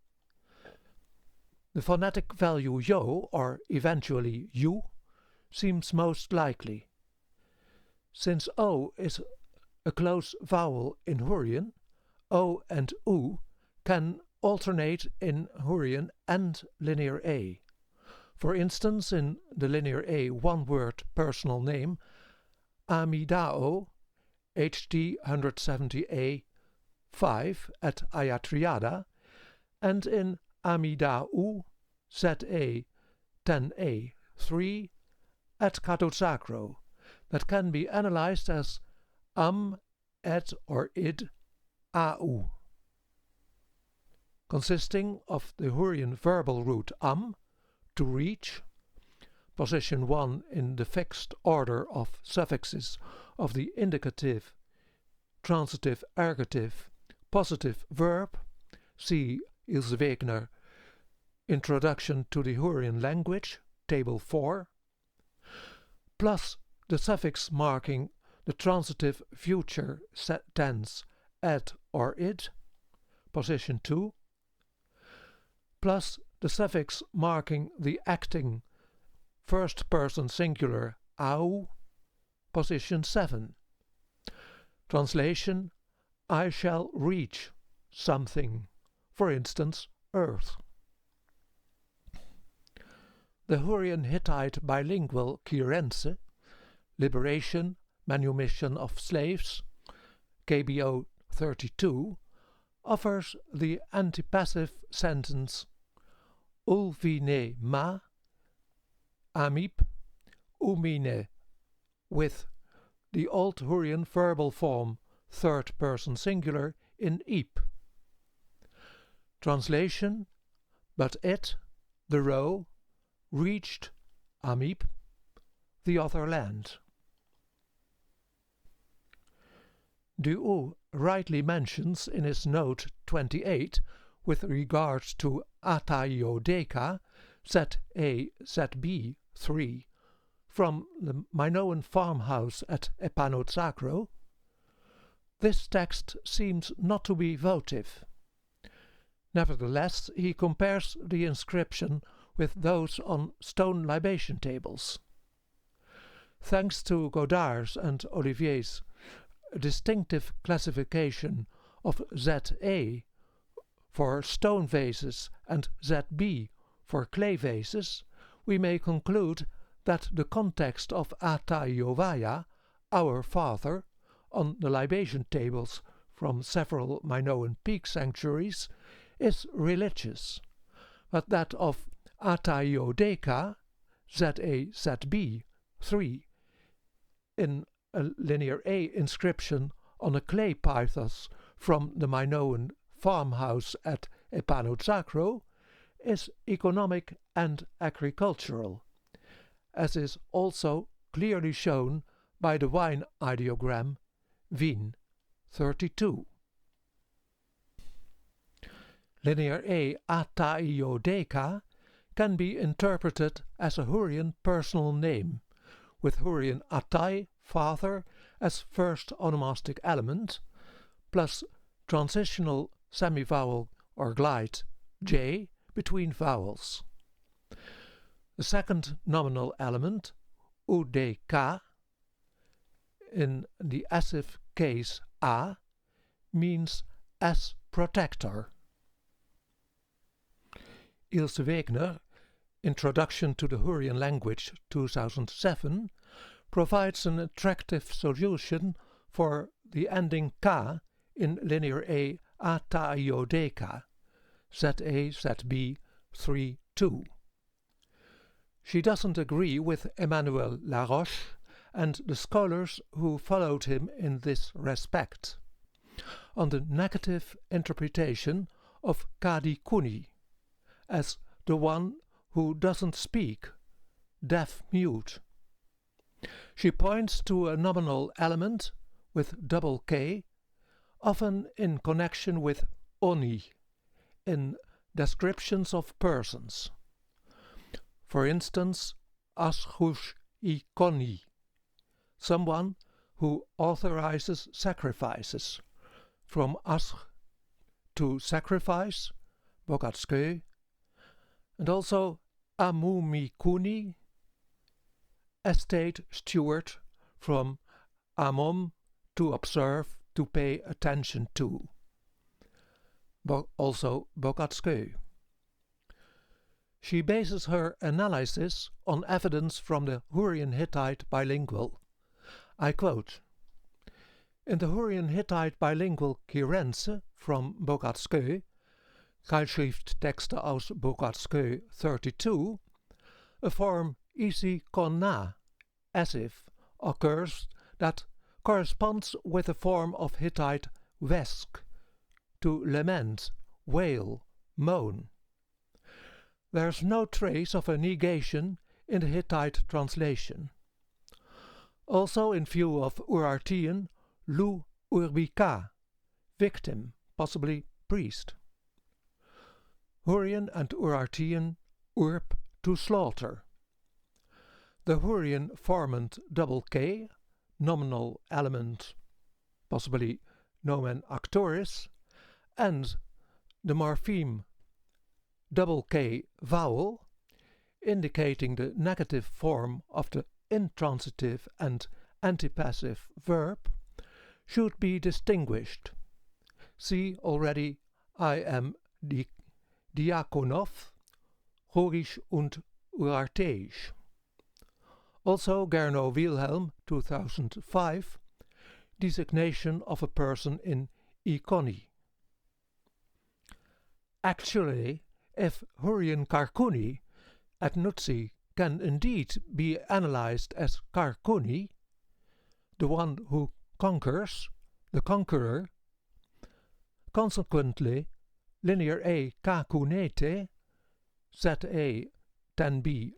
the phonetic value yo, or eventually u, seems most likely. Since O is a close vowel in Hurrian, O and U can alternate in Hurrian and Linear A. For instance, in the Linear A one-word personal name Amidao, HD 170A 5 at Ayatriada, and in Amidau, ZA 10A 3 at Catosacro, that can be analyzed as am, et or id, au, consisting of the Hurrian verbal root am, to reach, position 1 in the fixed order of suffixes of the indicative, transitive, ergative, positive verb, see Ilse Wegner, Introduction to the Hurrian Language, Table 4, plus the suffix marking the transitive future tense at or id, position 2, plus the suffix marking the acting first person singular au, position 7. Translation: I shall reach something, for instance, earth. The Hurrian Hittite bilingual Quirense, Liberation, Manumission of Slaves, KBO 32, offers the antipassive sentence ulvine ma, amip, umine, with the Old Hurrian verbal form third person singular in ip. Translation: but it, the roe, reached, amip, the other land. Duhoux rightly mentions in his note 28 with regard to Ataiodeka, ZA ZB 3, from the Minoan farmhouse at Epanotsakro, this text seems not to be votive. Nevertheless, he compares the inscription with those on stone libation tables. Thanks to Godard's and Olivier's distinctive classification of ZA for stone vases and ZB for clay vases, we may conclude that the context of Ataiovaya, our father, on the libation tables from several Minoan peak sanctuaries is religious, but that of Ataiodeka, ZA-ZB 3, in a Linear A inscription on a clay pythos from the Minoan farmhouse at Epanotsakro, is economic and agricultural, as is also clearly shown by the wine ideogram Wien 32. Linear A Ataiodeka can be interpreted as a Hurrian personal name, with Hurrian Atai, father, as first onomastic element, plus transitional semivowel or glide J between vowels. The second nominal element, UDK, in the active case A, means as protector. Ilse Wegner, Introduction to the Hurrian Language 2007, provides an attractive solution for the ending K in Linear A Ataiodeka, ZA-ZB 3-2. She doesn't agree with Emmanuel Laroche and the scholars who followed him in this respect, on the negative interpretation of kadi kuni as the one who doesn't speak, deaf-mute. She points to a nominal element with double K, often in connection with oni, in descriptions of persons. For instance, aschush ikoni, someone who authorizes sacrifices, from asch to sacrifice, bogatskeu, and also amumikuni, estate steward, from amom, to observe, to pay attention to, also bogatskeu. She bases her analysis on evidence from the Hurrian-Hittite bilingual. I quote, "In the Hurrian-Hittite bilingual Kirense from Bogatskeu, Keilschrifttexte aus Bogatskeu 32, a form isi kon na, as if, occurs that corresponds with a form of Hittite wesk, to lament, wail, moan. There's no trace of a negation in the Hittite translation. Also in view of Urartian, lu urbika, victim, possibly priest. Hurrian and Urartian, urb, to slaughter. The Hurrian formant double K, nominal element, possibly nomen actoris, and the morpheme double K vowel, indicating the negative form of the intransitive and antipassive verb, should be distinguished. See already I am Diakonov, Horisch und Urarteisch. Also Gernot Wilhelm, 2005, designation of a person in ikoni. Actually, if Hurrian Karkuni at Nutsi can indeed be analyzed as Karkuni, the one who conquers, the conqueror, consequently Linear A Kakunete, ZA 10b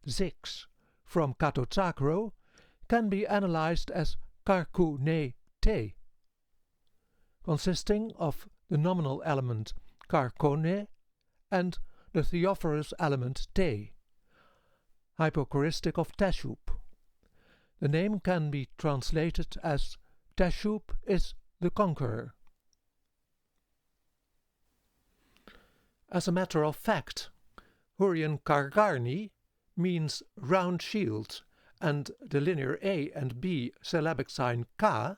6 from Katotsakro, can be analyzed as Karkunete, consisting of the nominal element Karkone and the theophorus element te, hypochoristic of Teshub. The name can be translated as Teshub is the conqueror. As a matter of fact, Hurrian Kargarni means round shield, and the linear A and B syllabic sign K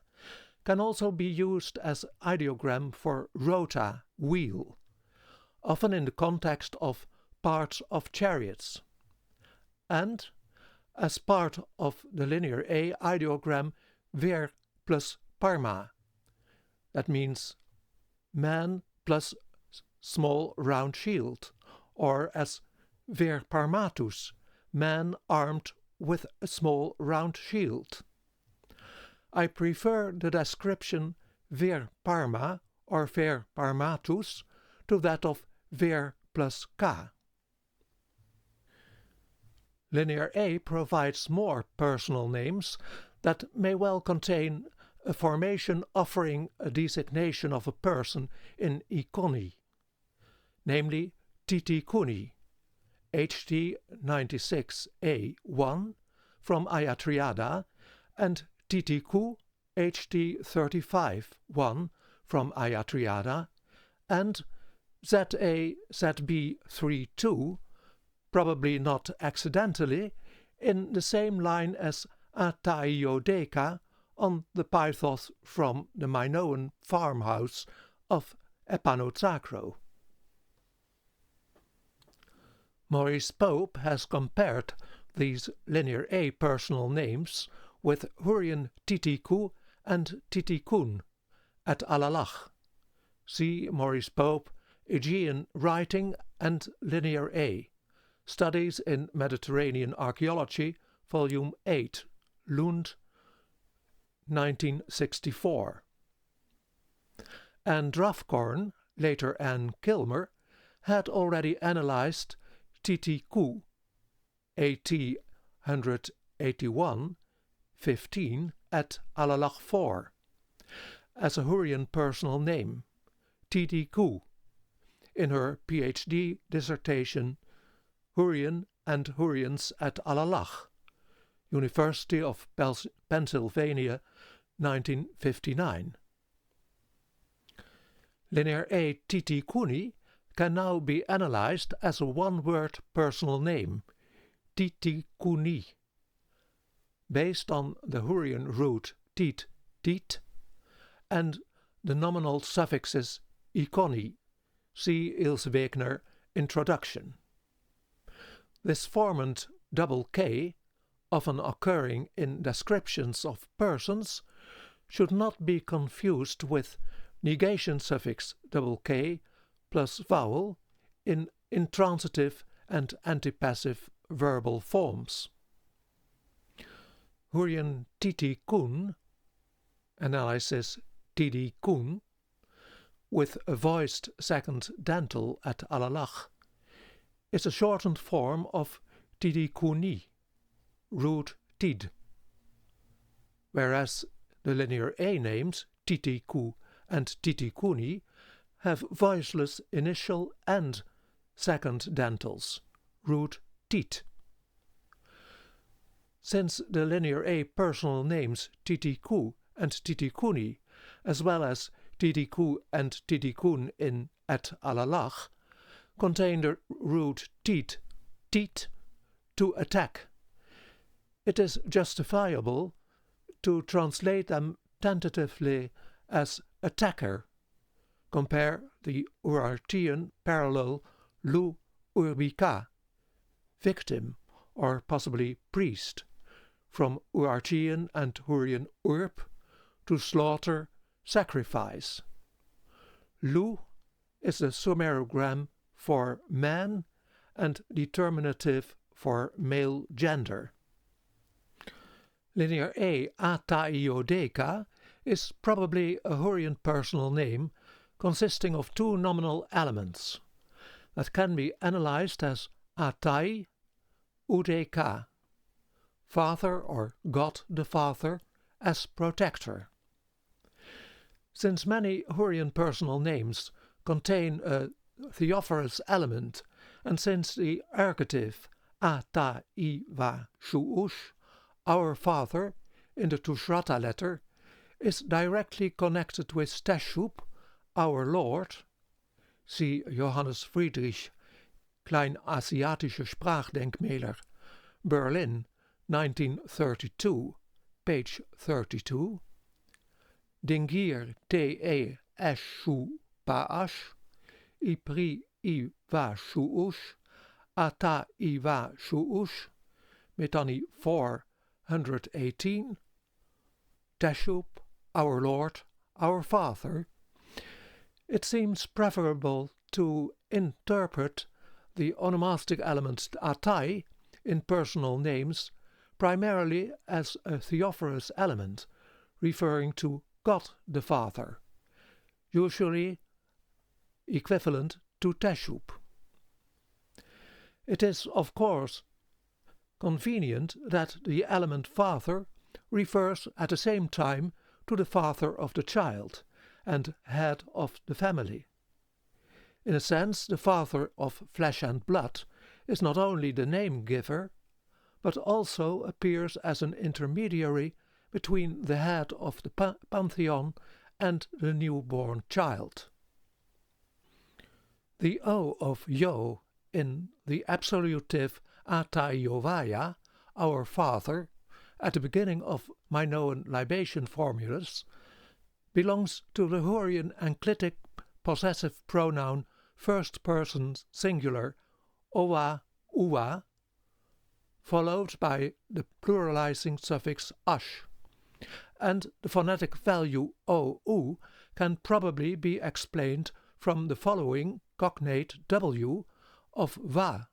can also be used as ideogram for rota, wheel, often in the context of parts of chariots, and as part of the linear A ideogram ver plus parma. That means man plus small round shield, or as ver parmatus, man armed with a small round shield. I prefer the description ver parma or ver parmatus to that of ver plus k. Linear A provides more personal names that may well contain a formation offering a designation of a person in ikoni, namely Titikuni, HT 96A1 from Ayatriada, and Titiku, HT 35-1 from Ayatriada, and ZA-ZB32, probably not accidentally, in the same line as Ataiodeka on the Pythos from the Minoan farmhouse of Epanotsakro. Maurice Pope has compared these linear A personal names with Hurrian Titiku and Titikun at Alalach. See Maurice Pope Aegean Writing and Linear A, Studies in Mediterranean Archaeology, Volume 8, Lund, 1964. Anne Drafcorn, later Anne Kilmer, had already analyzed TTQ, AT 181, 15 at Alalach 4, as a Hurrian personal name, TTQ, in her PhD dissertation Hurrian and Hurrians at Alalach, University of Pennsylvania, 1959. Linear A Titicuni can now be analyzed as a one-word personal name, Titicuni, based on the Hurrian root tit, tit, and the nominal suffixes iconi, see Ilse Wegner Introduction. This formant double K, often occurring in descriptions of persons, should not be confused with negation suffix double K plus vowel in intransitive and antipassive verbal forms. Hurrian titi kun, analysis tidi kun, with a voiced second dental at Alalach, is a shortened form of tidikuni, root tid, whereas the Linear A names titiku and titikuni have voiceless initial and second dentals, root tit. Since the Linear A personal names titiku and titikuni, as well as titiku and titikun in at Alalach, contain the root tit, tit, to attack, it is justifiable to translate them tentatively as attacker. Compare the Urartian parallel lu urbica, victim or possibly priest, from Urartian and Hurrian urb to slaughter, sacrifice. Lu is the sumerogram for man and determinative for male gender. Linear A ataiodeka is probably a Hurrian personal name consisting of two nominal elements that can be analyzed as atai udeka, father or God the Father, as protector. Since many Hurrian personal names contain a theophorus element, and since the archetype ata iva shuush, our Father, in the Tushrata letter, is directly connected with Teshub, our Lord, see Johannes Friedrich, Kleinasiatische Sprachdenkmäler, Berlin, 1932, page 32, Dingir te eshu paash, ipri iva shuush, ata iva shuush, Metani 418, Teshub, our Lord, our Father. It seems preferable to interpret the onomastic element atai in personal names primarily as a theophorus element referring to God the Father, usually equivalent to Teshub. It is, of course, convenient that the element father refers at the same time to the father of the child and head of the family. In a sense, the father of flesh and blood is not only the name giver, but also appears as an intermediary between the head of the pantheon and the newborn child. The O of Yo in the absolutive Ataiovaya, our Father, at the beginning of Minoan libation formulas, belongs to the Hurrian enclitic possessive pronoun first person singular oa, ua, followed by the pluralizing suffix ash, and the phonetic value ou can probably be explained from the following cognate W of va,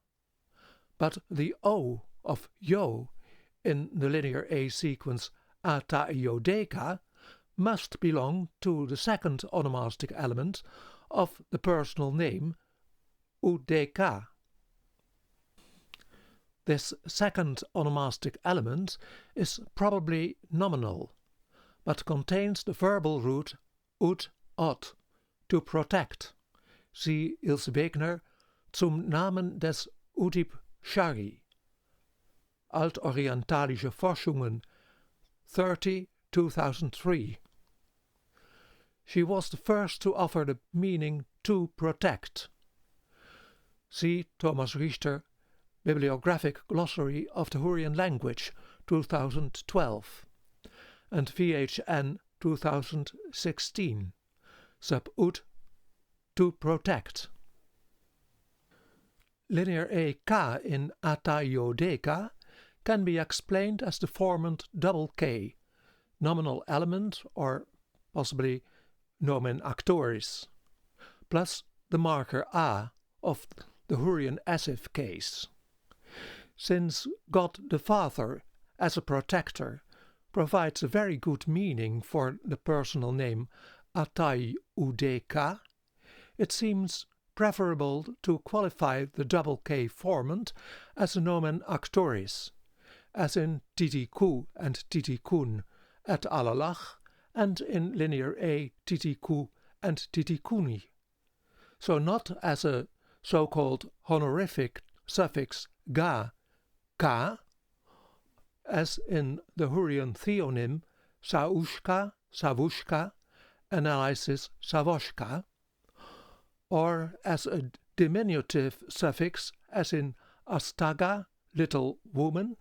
but the O of yo in the linear A sequence ataiodeka must belong to the second onomastic element of the personal name udk. This second onomastic element is probably nominal, but contains the verbal root ud ot, to protect. See Ilse Wegner zum Namen des Udip Shari. Altorientalische Forschungen 30, 2003. She was the first to offer the meaning to protect. See Thomas Richter, Bibliographic Glossary of the Hurrian Language, 2012, and VHN 2016, sub ud, to protect. Linear A K in ataiodeka can be explained as the formant double K, nominal element or possibly nomen actoris, plus the marker A of the Hurrian essive case. Since God the Father, as a protector, provides a very good meaning for the personal name ataiudeka, it seems preferable to qualify the double K formant as a nomen actoris, as in titiku and titikun et alalach, and in linear A titiku and titikuni, so not as a so-called honorific suffix ga, ka, as in the Hurrian theonym saushka, savushka, analysis savoshka, or as a diminutive suffix as in astaga, little woman,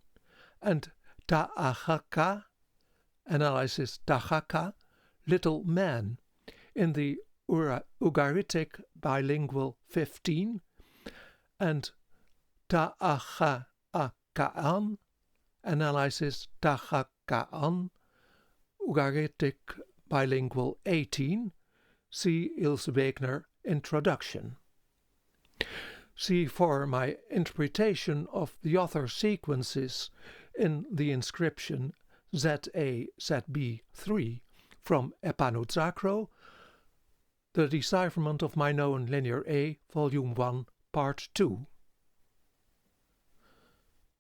and ta'achaka, analysis tachaka, little man, in the Ugaritic bilingual 15, and ta'acha'akaan, analysis tachakaan, Ugaritic bilingual 18, see Ilse Wegner Introduction. See for my interpretation of the author sequences in the inscription ZA-ZB3 from Epanozacro, the decipherment of Minoan Linear A, Volume 1, Part 2.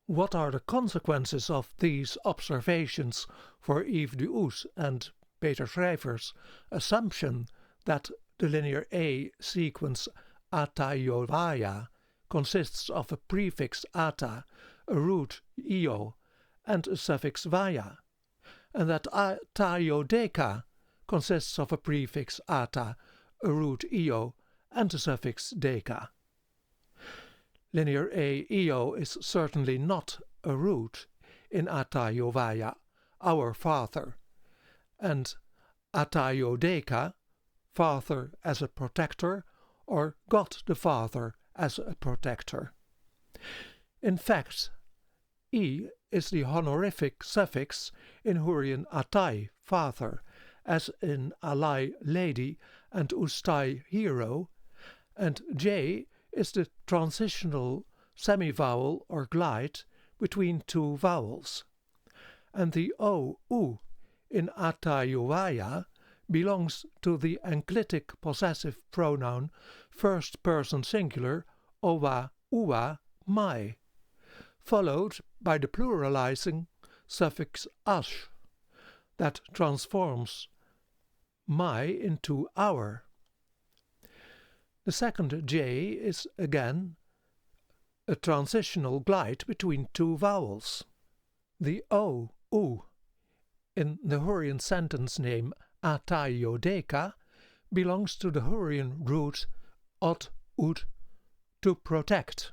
What are the consequences of these observations for Yves de Oes and Peter Schrijver's assumption that the linear A sequence ataiovaya consists of a prefix ata, a root io, and a suffix vaya, and that ataiodeka consists of a prefix ata, a root io, and a suffix deka? Linear A io is certainly not a root in ataiovaya, our Father, and ataiodeka, Father as a protector, or God the Father as a protector. In fact, E is the honorific suffix in Hurrian atai, Father, as in alai, lady, and ustai, hero, and J is the transitional semivowel or glide between two vowels, and the O, U, in ataiovaya belongs to the enclitic possessive pronoun first person singular owa, uwa, mai, followed by the pluralizing suffix ash that transforms my into our. The second J is again a transitional glide between two vowels. The O, U, in the Hurrian sentence name ataiodeka belongs to the Hurrian root ot, ud, to protect.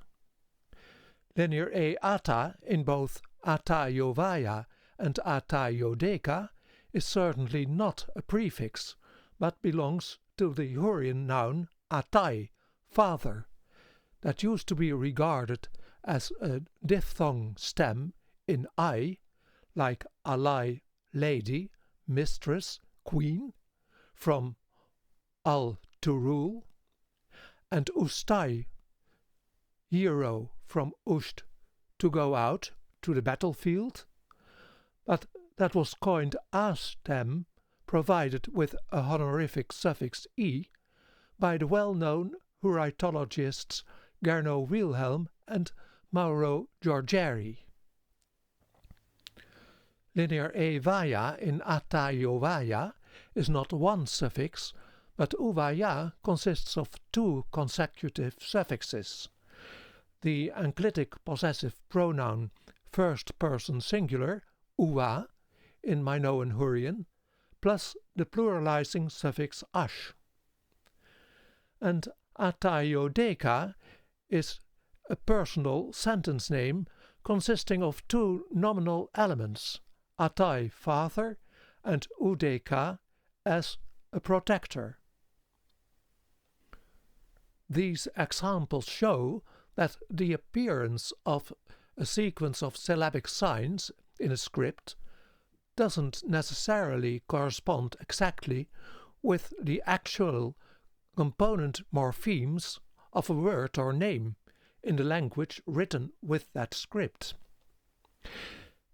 Linear A ata in both ataiovaya and ataiodeka is certainly not a prefix, but belongs to the Hurrian noun atai, father, that used to be regarded as a diphthong stem in I, like alai, lady, mistress, queen, from al, to rule, and ustai, hero from ust, to go out to the battlefield, but that was coined astem, provided with a honorific suffix e, by the well-known Hurritologists Garno Wilhelm and Mauro Giorgieri. Linear A vaya in ataiovaya is not one suffix, but uvaya consists of two consecutive suffixes. The enclitic possessive pronoun first person singular, uva, in Minoan Hurrian, plus the pluralizing suffix ash. And ataiodeka is a personal sentence name consisting of two nominal elements, atai father and udeka as a protector. These examples show that the appearance of a sequence of syllabic signs in a script doesn't necessarily correspond exactly with the actual component morphemes of a word or name in the language written with that script.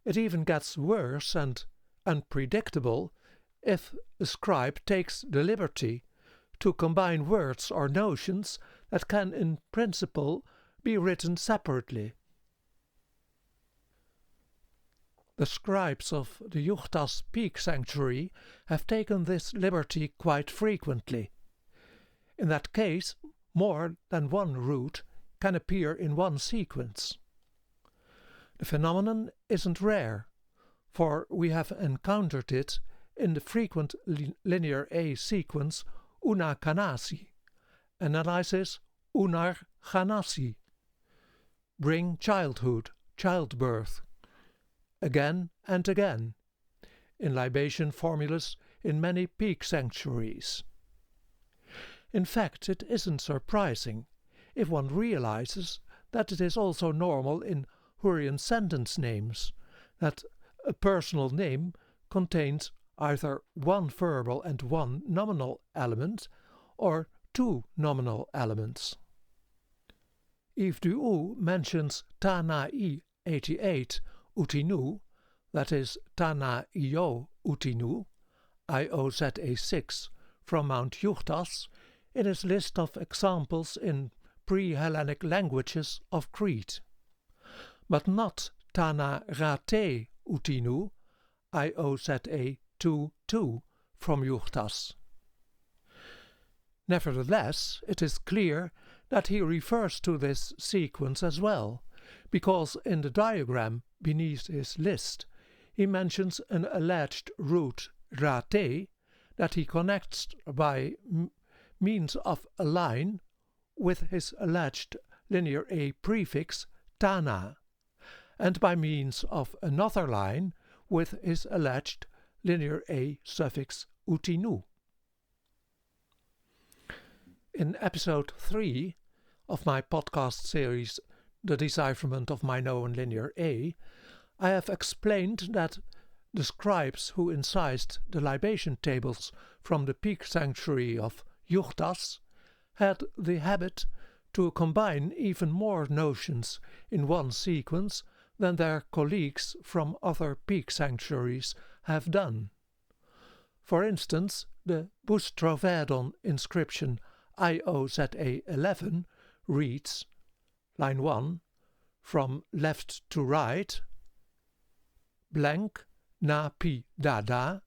It even gets worse and unpredictable if a scribe takes the liberty to combine words or notions that can in principle be written separately. The scribes of the Juchtas Peak Sanctuary have taken this liberty quite frequently. In that case, more than one root can appear in one sequence. The phenomenon isn't rare, for we have encountered it in the frequent linear A sequence una kanasi, analysis unar chanasi, bring childhood, childbirth, again and again, in libation formulas in many peak sanctuaries. In fact, it isn't surprising if one realizes that it is also normal in Hurrian sentence names, that a personal name contains either one verbal and one nominal element, or two nominal elements. Yves Du mentions Tana'i 88 Utinu, that is Tanaio Utinu, IOZA6, from Mount Juchtas, in his list of examples in pre-Hellenic languages of Crete, but not Tana Rate Utinu, IOZA 22, from Juchtas. Nevertheless, it is clear that he refers to this sequence as well, because in the diagram beneath his list he mentions an alleged root rate that he connects by means of a line with his alleged linear A prefix tana, and by means of another line with his alleged linear A suffix utinu. In episode 3 of my podcast series The Decipherment of Minoan Linear A, I have explained that the scribes who incised the libation tables from the peak sanctuary of Juchtas had the habit to combine even more notions in one sequence than their colleagues from other peak sanctuaries have done. For instance, the Bustrovedon inscription IOZA 11 reads, line 1, from left to right, blank na pi dada,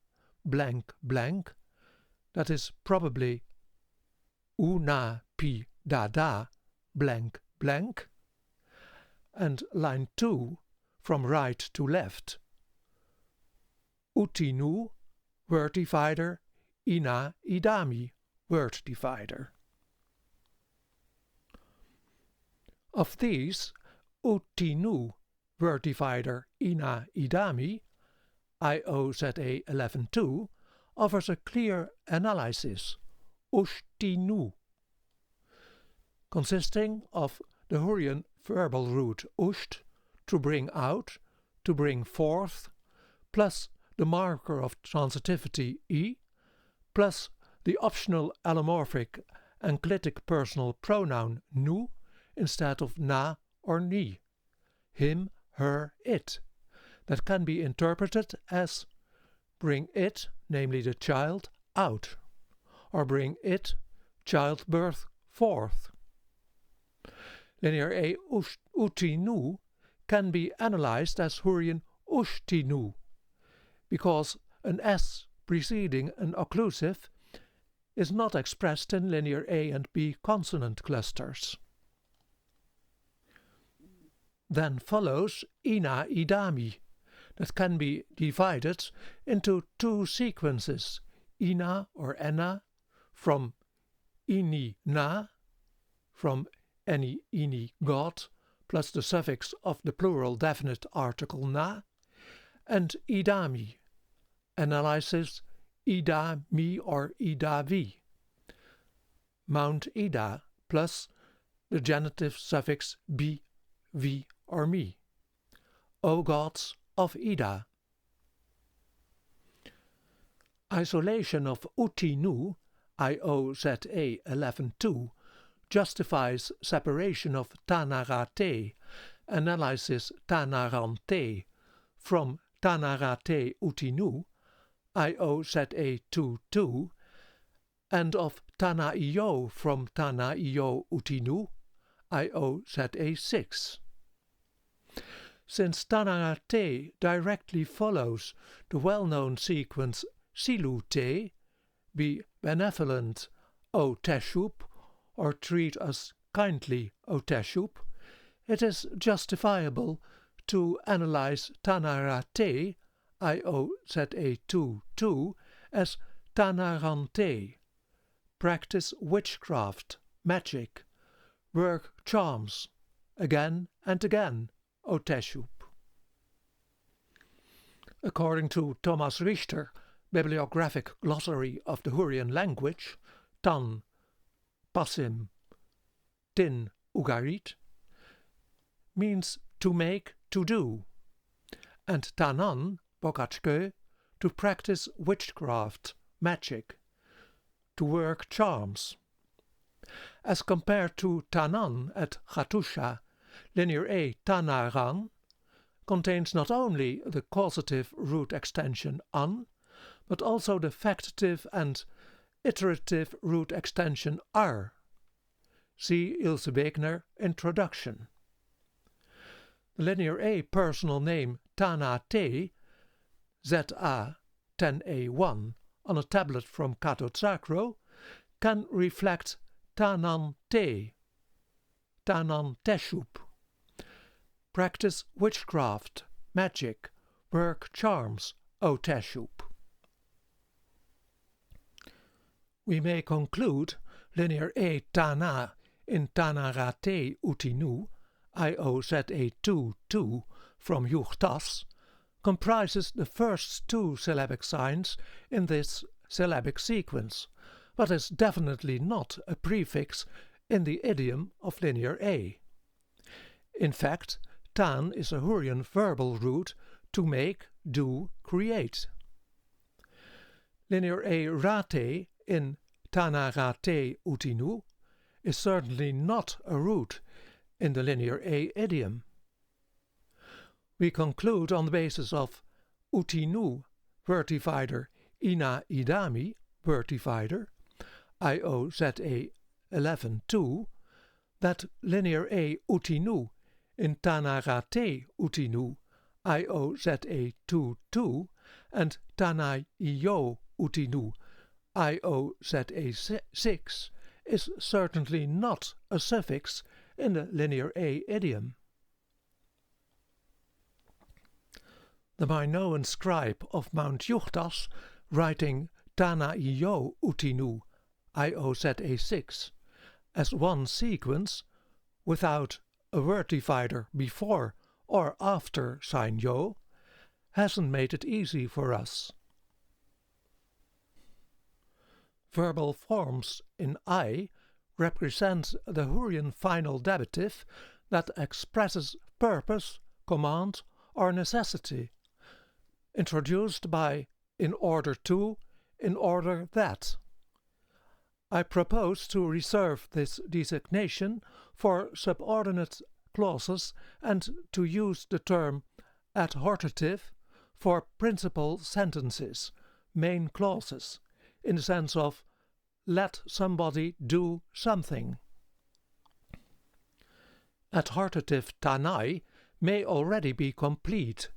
blank blank, that is probably una pi dada, blank blank, and line 2, from right to left, utinu, word divider, ina idami, word divider. Of these, utinu, word divider, ina idami, IOZA 11.2, offers a clear analysis, ustinu, consisting of the Hurrian verbal root ust, to bring out, to bring forth, plus the marker of transitivity e, plus the optional allomorphic enclitic personal pronoun nu instead of na or ni, him, her, it, that can be interpreted as bring it, namely the child, out, or bring it, childbirth, forth. Linear A utinu can be analyzed as Hurrian ushtinu, because an S preceding an occlusive is not expressed in linear A and B consonant clusters. Then follows ina idami, that can be divided into two sequences, ina or enna, from ini na, from any ini god, plus the suffix of the plural definite article na, and idami, analysis ida mi or ida vi, Mount Ida, plus the genitive suffix bi, vi or mi, O gods of Ida. Isolation of utinu, IOZA 11.2, justifies separation of tanarate, analysis tanarante, from tanarate utinu, IOZA 2.2, and of tanaio from tanaio utinu, IOZA 6. Since tanarate directly follows the well-known sequence silute, be benevolent, O Teshup, or treat us kindly, O Teshup, it is justifiable to analyze tanarate, IOZA 2.2, as tanarante, practice witchcraft, magic, work charms, again and again, O Teshup. According to Thomas Richter, Bibliographic Glossary of the Hurrian Language, tan, passim, tin, ugarit, means to make, to do, and tanan, bokachke, to practice witchcraft, magic, to work charms. As compared to tanan at Hatusha, linear A tanaran contains not only the causative root extension an, but also the factative and iterative root extension ar. See Ilse Wegner, Introduction. The linear A personal name tanate, ZA 10A1, on a tablet from Cato Zacro, can reflect tanante, tananteshup, practice witchcraft, magic, work charms, O Teshup. We may conclude linear A tana in tanarate utinu, IOZA 2.2 from Juchtas, comprises the first two syllabic signs in this syllabic sequence, but is definitely not a prefix in the idiom of linear A. In fact, tan is a Hurrian verbal root to make, do, create. Linear A rate in tanarate utinu is certainly not a root in the linear A idiom. We conclude on the basis of utinu vertifider ina idami vertifider IOZA 11.2 that linear A utinu in tanarate utinu IOZA 2.2 and tanaio utinu IOZA 6 is certainly not a suffix in the linear A idiom. The Minoan scribe of Mount Juchtas, writing tanaio utinu IOZA 6 as one sequence without a vertifider before or after sign yo, hasn't made it easy for us. Verbal forms in I represent the Hurrian final dabitive that expresses purpose, command, or necessity, introduced by in order to, in order that. I propose to reserve this designation for subordinate clauses and to use the term adhortative for principal sentences, main clauses, in the sense of let somebody do something. Adhortative tanai may already be complete,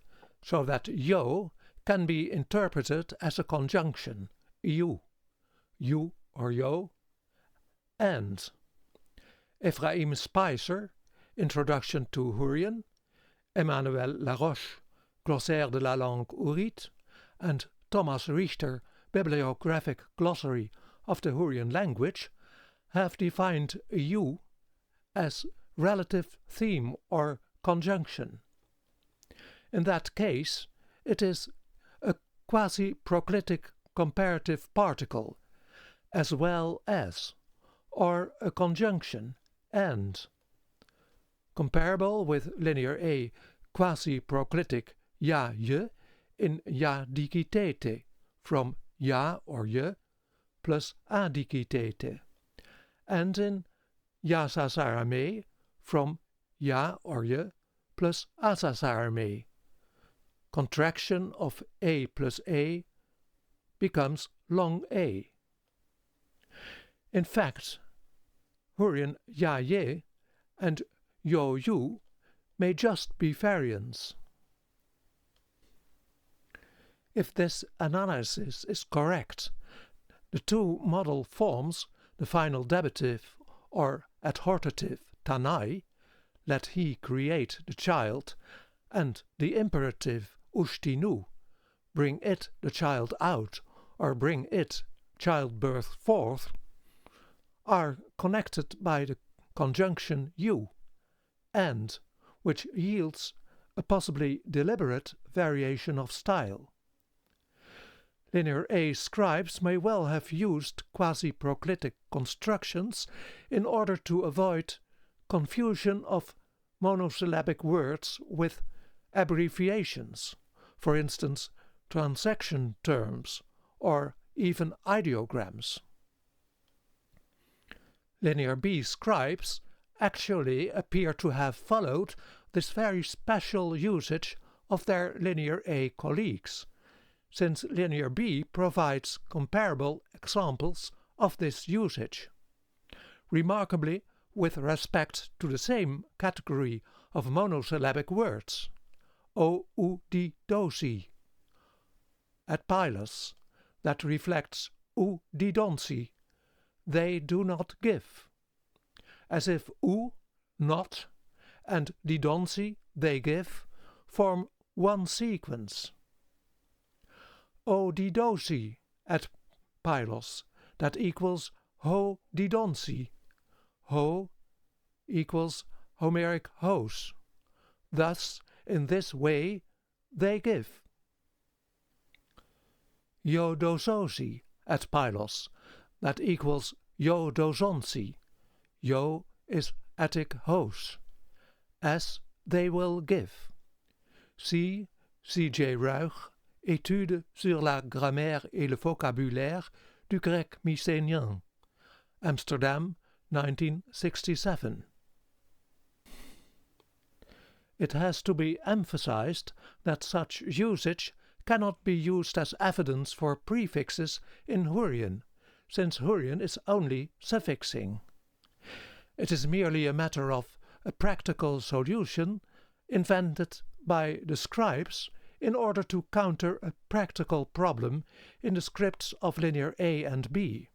so that yo can be interpreted as a conjunction, you or yo, and. Ephraim Spicer, Introduction to Hurrian, Emmanuel Laroche, Glossaire de la langue ourite, and Thomas Richter, Bibliographic Glossary of the Hurrian language, have defined you as relative theme or conjunction. In that case, it is a quasi-proclitic comparative particle, as well as, or a conjunction, and. Comparable with Linear A quasi-proclitic ja je in ja dicitete, from ja or je plus a dicitete, and in ja sasarame, from ja or je plus a sasarame. Contraction of A plus A becomes long A. In fact, Hurrian ja je and yo you may just be variants. If this analysis is correct, the two model forms, the final dabitive or adhortative tanai, let he create the child, and the imperative ushtinu, bring it the child out, or bring it childbirth forth, are connected by the conjunction you, and, which yields a possibly deliberate variation of style. Linear A scribes may well have used quasi-proclitic constructions in order to avoid confusion of monosyllabic words with abbreviations, for instance, transaction terms or even ideograms. Linear B scribes actually appear to have followed this very special usage of their Linear A colleagues, since Linear B provides comparable examples of this usage. Remarkably, with respect to the same category of monosyllabic words, o u di dosi, at Pylos, that reflects u di donsi, they do not give, as if u, not, and di donsi, they give, form one sequence. O di dosi at Pylos, that equals ho di donsi, ho equals Homeric hos. Thus, in this way, they give. Yo dososi at Pylos, that equals yo dosonsi, yo is Attic hos, as they will give. See C.J. Ruig, Études sur la grammaire et le vocabulaire du grec mycénien, Amsterdam, 1967. It has to be emphasized that such usage cannot be used as evidence for prefixes in Hurrian, since Hurrian is only suffixing. It is merely a matter of a practical solution invented by the scribes in order to counter a practical problem in the scripts of Linear A and B.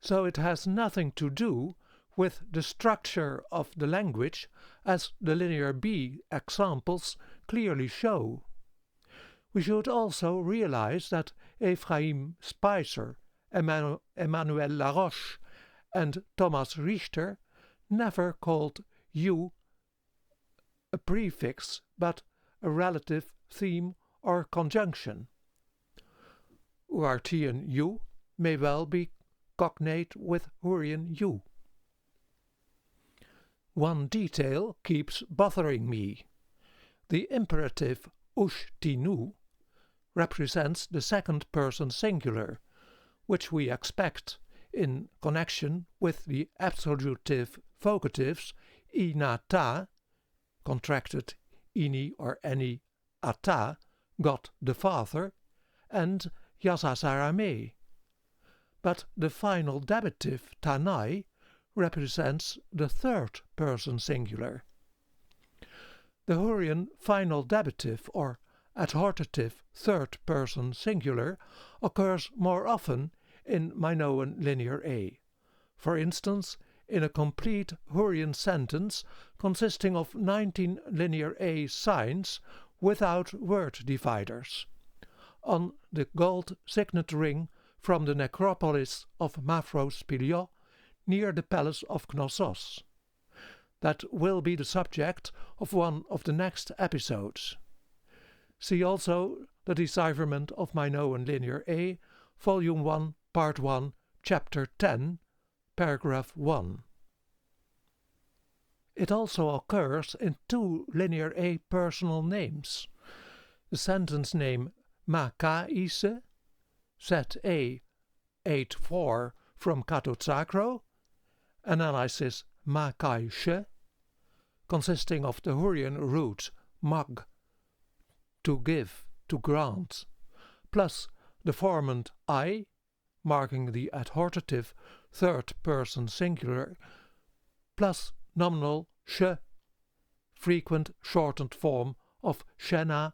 So it has nothing to do with the structure of the language, as the Linear B examples clearly show. We should also realize that Ephraim Spicer, Emmanuel Laroche, and Thomas Richter never called you a prefix, but a relative theme or conjunction. Uartian you may well be cognate with Hurrian you. One detail keeps bothering me. The imperative ushtinu represents the second person singular, which we expect in connection with the absolutive vocatives ina ta, contracted ini or any ata, God the Father, and yasasarame. But the final dabitive tanai represents the third person singular. The Hurrian final dabitive or adhortative third person singular occurs more often in Minoan Linear A. For instance, in a complete Hurrian sentence consisting of 19 Linear A signs without word dividers, on the gold signet ring from the necropolis of Mavros Pilio near the palace of Knossos. That will be the subject of one of the next episodes. See also the decipherment of Minoan Linear A, Volume 1, Part 1, Chapter 10, Paragraph 1. It also occurs in two Linear A personal names. The sentence name Makaise, ZA 8-4 from Katotsakro, analysis Makaishe, consisting of the Hurrian root mag, to give, to grant, plus the formant I, marking the adhortative third person singular, plus nominal she, frequent shortened form of shena,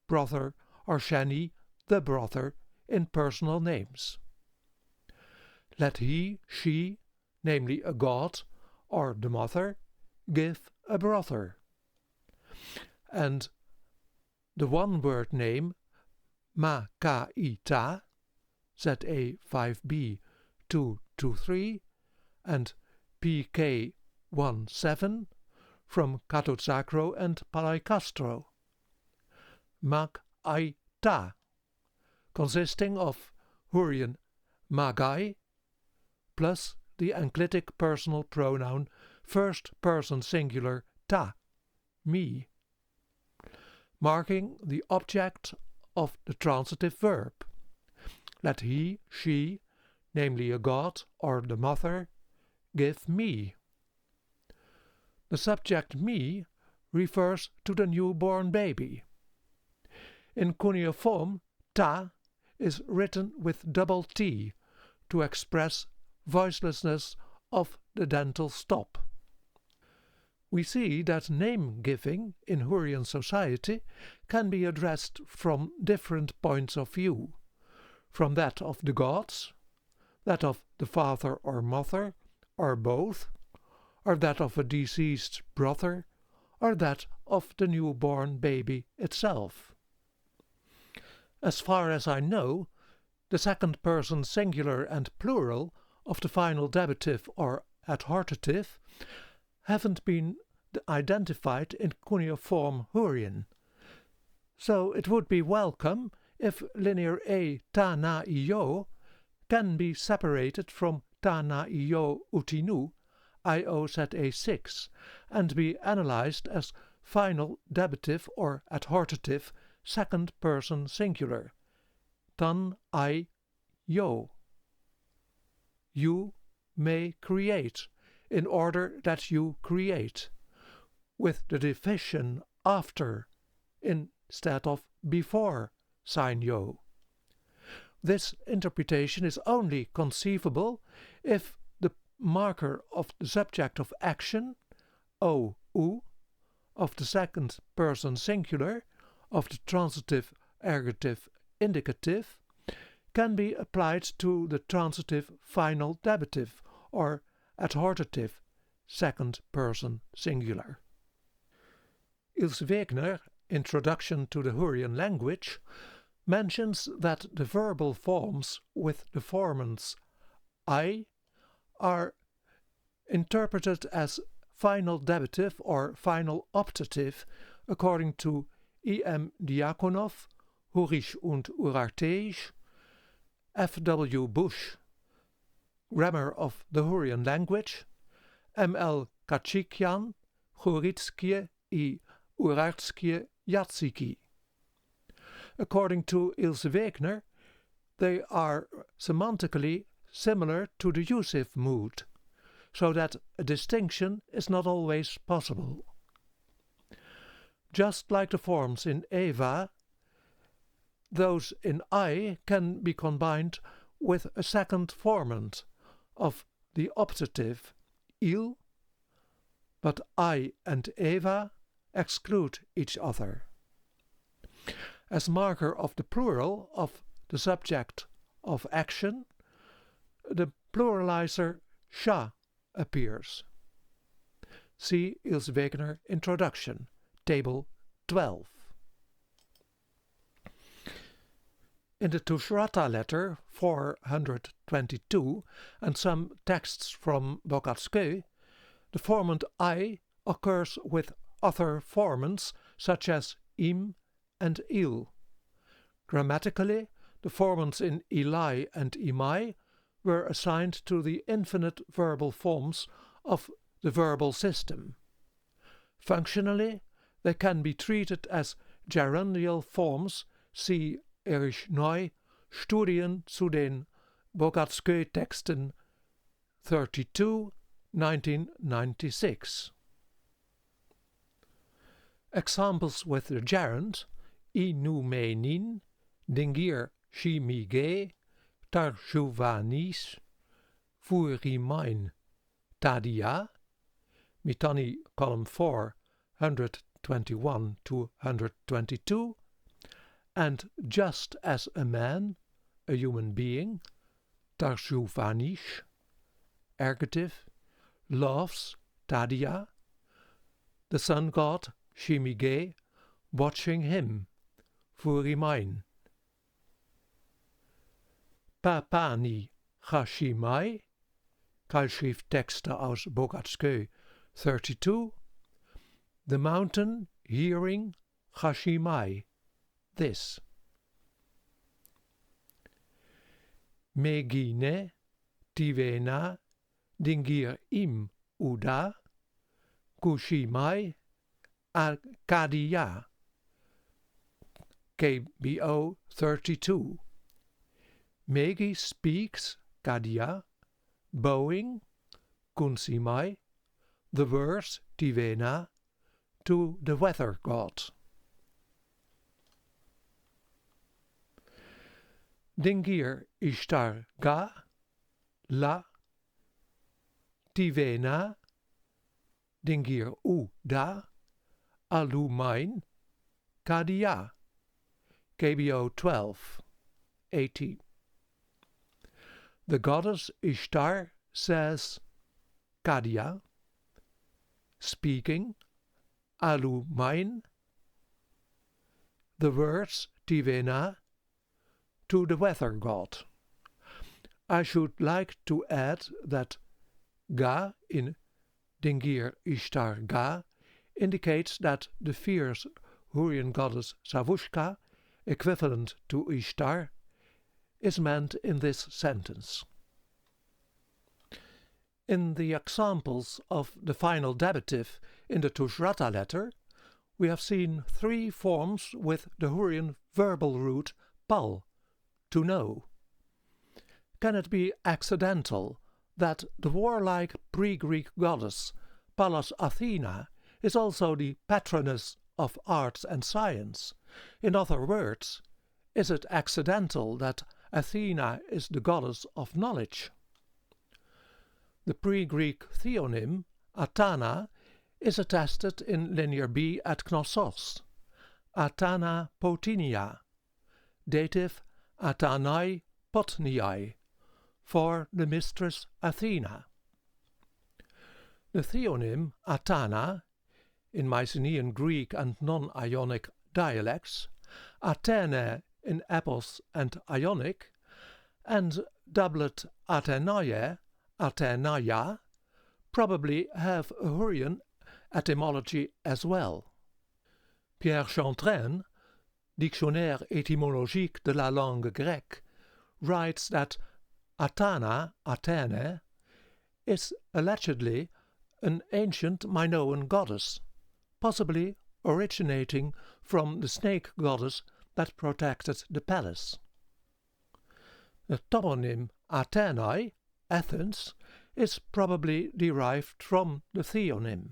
brother, or sheni, the brother, in personal names. Let he, she, namely a god, or the mother, give a brother. And the one-word name Makaita, ZA 5b 223 and PK 17 from Katotsakro and Palaikastro. Mag-ai-ta, consisting of Hurrian magai plus the enclitic personal pronoun first person singular ta, me, marking the object of the transitive verb. Let he, she, namely a god or the mother, give me. The subject me refers to the newborn baby. In cuneiform, ta is written with double T to express voicelessness of the dental stop. We see that name-giving in Hurrian society can be addressed from different points of view, from that of the gods, that of the father or mother, or both, or that of a deceased brother, or that of the newborn baby itself. As far as I know, the second person singular and plural of the final dabitive or adhortative haven't been identified in cuneiform Hurrian, so it would be welcome if Linear A ta na io can be separated from ta na io utinu IOZA6 and be analyzed as final dabitive or adhortative second person singular, tan I yo. You may create, in order that you create, with the division after instead of before sign yo. This interpretation is only conceivable if the marker of the subject of action, o, u, of the second person singular, of the transitive, ergative, indicative, can be applied to the transitive final dabitive or adhortative second person singular. Ilse Wegner, Introduction to the Hurrian Language, mentions that the verbal forms with the formants I are interpreted as final dabitive or final optative according to E.M. Diakonov, Hurrisch und Urarteisch, F.W. Bush, Grammar of the Hurrian Language, M.L. Kachikian, Huritskie I Urartskie Yatsiki. According to Ilse Wegner, they are semantically similar to the usive mood, so that a distinction is not always possible. Just like the forms in Eva, those in I can be combined with a second formant of the optative il, but I and Eva exclude each other. As marker of the plural of the subject of action, the pluralizer scha appears. See Ilse Wegener Introduction, Table 12. In the Tushratta letter 422 and some texts from Bogatske, the formant I occurs with other formants such as im and il. Grammatically, the formants in Eli and Imai were assigned to the infinite verbal forms of the verbal system. Functionally, they can be treated as gerundial forms, see Erich Neu, Studien zu den Bogatske-Texten 32, 1996. Examples with the gerund inumenin, dingir chimige, tarjuvanis, furimain, tadia, Mitani column 4, 121 to 122, and just as a man, a human being, tarjuvanish, ergative, loves, tadia, the sun god, Shimige, watching him, furimain. Papani Hashimai, Keilschrifttexte aus Bogatske 32, the mountain hearing Hashimai, this. Megine, Tivena, Dingir im Uda, Kushimai, Arcadia, KBO 32. Megi speaks, Kadia, bowing, Kunsimai, the verse, Tivena, to the weather god. Dingir Ishtar Ga, La, Tivena, Dingir U Da, Alumain, Kadia, KBO 12, 80. The goddess Ishtar says, Kadia, speaking, Alumain, the words Tivena, to the weather god. I should like to add that Ga in Dingir Ishtar Ga indicates that the fierce Hurrian goddess Savushka, equivalent to Ishtar, is meant in this sentence. In the examples of the final dabitive in the Tushratta letter, we have seen three forms with the Hurrian verbal root pal, to know. Can it be accidental that the warlike pre-Greek goddess Pallas Athena is also the patroness of arts and science? In other words, is it accidental that Athena is the goddess of knowledge? The pre-Greek theonym Atana is attested in Linear B at Knossos. Atana Potinia, dative Atanai Potniai, for the mistress Athena. The theonym Atana, in Mycenaean Greek and non-Ionic dialects, Athene in Epos and Ionic, and doublet Athenae, Athenaya, probably have a Hurrian etymology as well. Pierre Chantraine, Dictionnaire étymologique de la langue grecque, writes that Atana, Athene, is allegedly an ancient Minoan goddess, possibly originating from the snake goddess that protected the palace. The toponym Athenai, Athens, is probably derived from the theonym.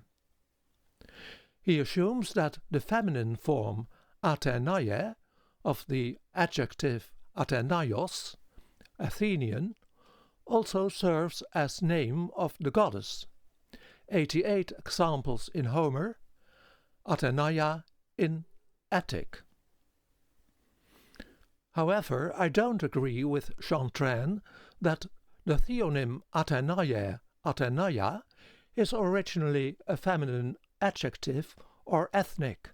He assumes that the feminine form Athenae of the adjective Athenaios, Athenian, also serves as name of the goddess. 88 examples in Homer, Athenaia in Attic. However, I don't agree with Chantraine that the theonym Athenae, Athenaia is originally a feminine adjective or ethnic,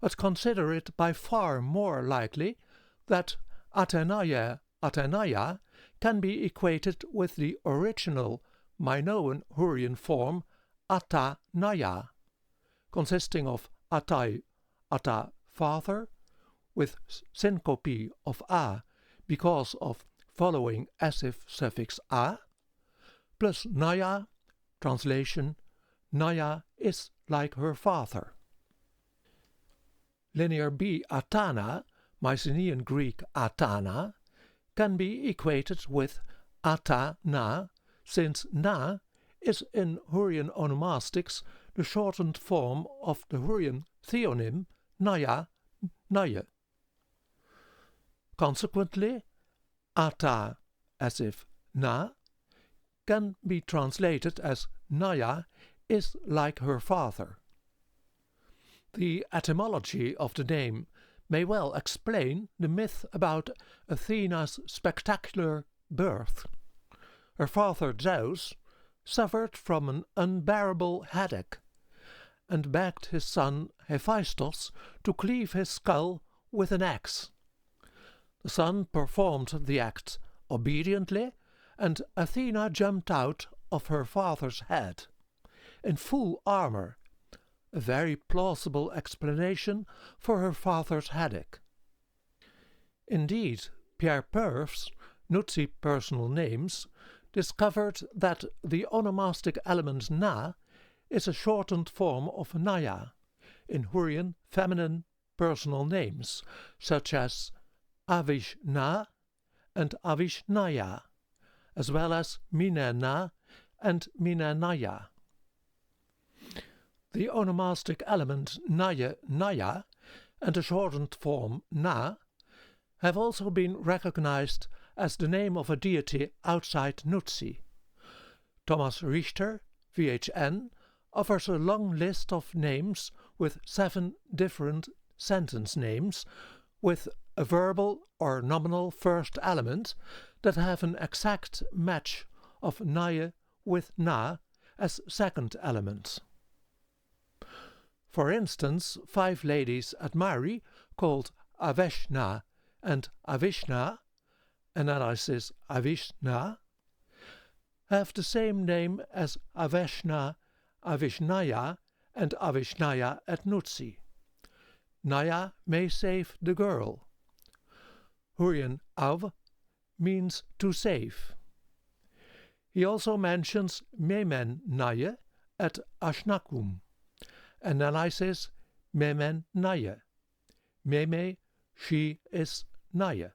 but consider it by far more likely that Athenae, Athenaia can be equated with the original Minoan Hurrian form Athanaia, consisting of atai, ata, father, with syncope of a because of following active suffix a, plus naia, translation, naia is like her father. Linear B Athana, Mycenaean Greek Athana, can be equated with Athana, since na is in Hurrian onomastics the shortened form of the Hurrian theonym naia, naie. Consequently, ata, as if na, can be translated as naia is like her father. The etymology of the name may well explain the myth about Athena's spectacular birth. Her father Zeus suffered from an unbearable headache and begged his son Hephaestus to cleave his skull with an axe. The son performed the act obediently, and Athena jumped out of her father's head, in full armour, a very plausible explanation for her father's headache. Indeed, Pierre Purves, Nutsi Personal Names, discovered that the onomastic element na is a shortened form of naia in Hurrian feminine personal names, such as Avishna and Avishnaya, as well as Minena and Minenaya. The onomastic element naie, naya, and the shortened form na have also been recognized as the name of a deity outside Nutsi. Thomas Richter, VHN, offers a long list of names with 7 different sentence names with a verbal or nominal first element that have an exact match of naie with na as second element. For instance, 5 ladies at Mari called Aveshna and Avishna, analysis Avishna, have the same name as Aveshna, Avishnaya and Avishnaya at Nutsi. Naya may save the girl. Hurrian av means to save. He also mentions Memen Naie at Ashnakum, analysis Memen Naie. Meme, she is Naie.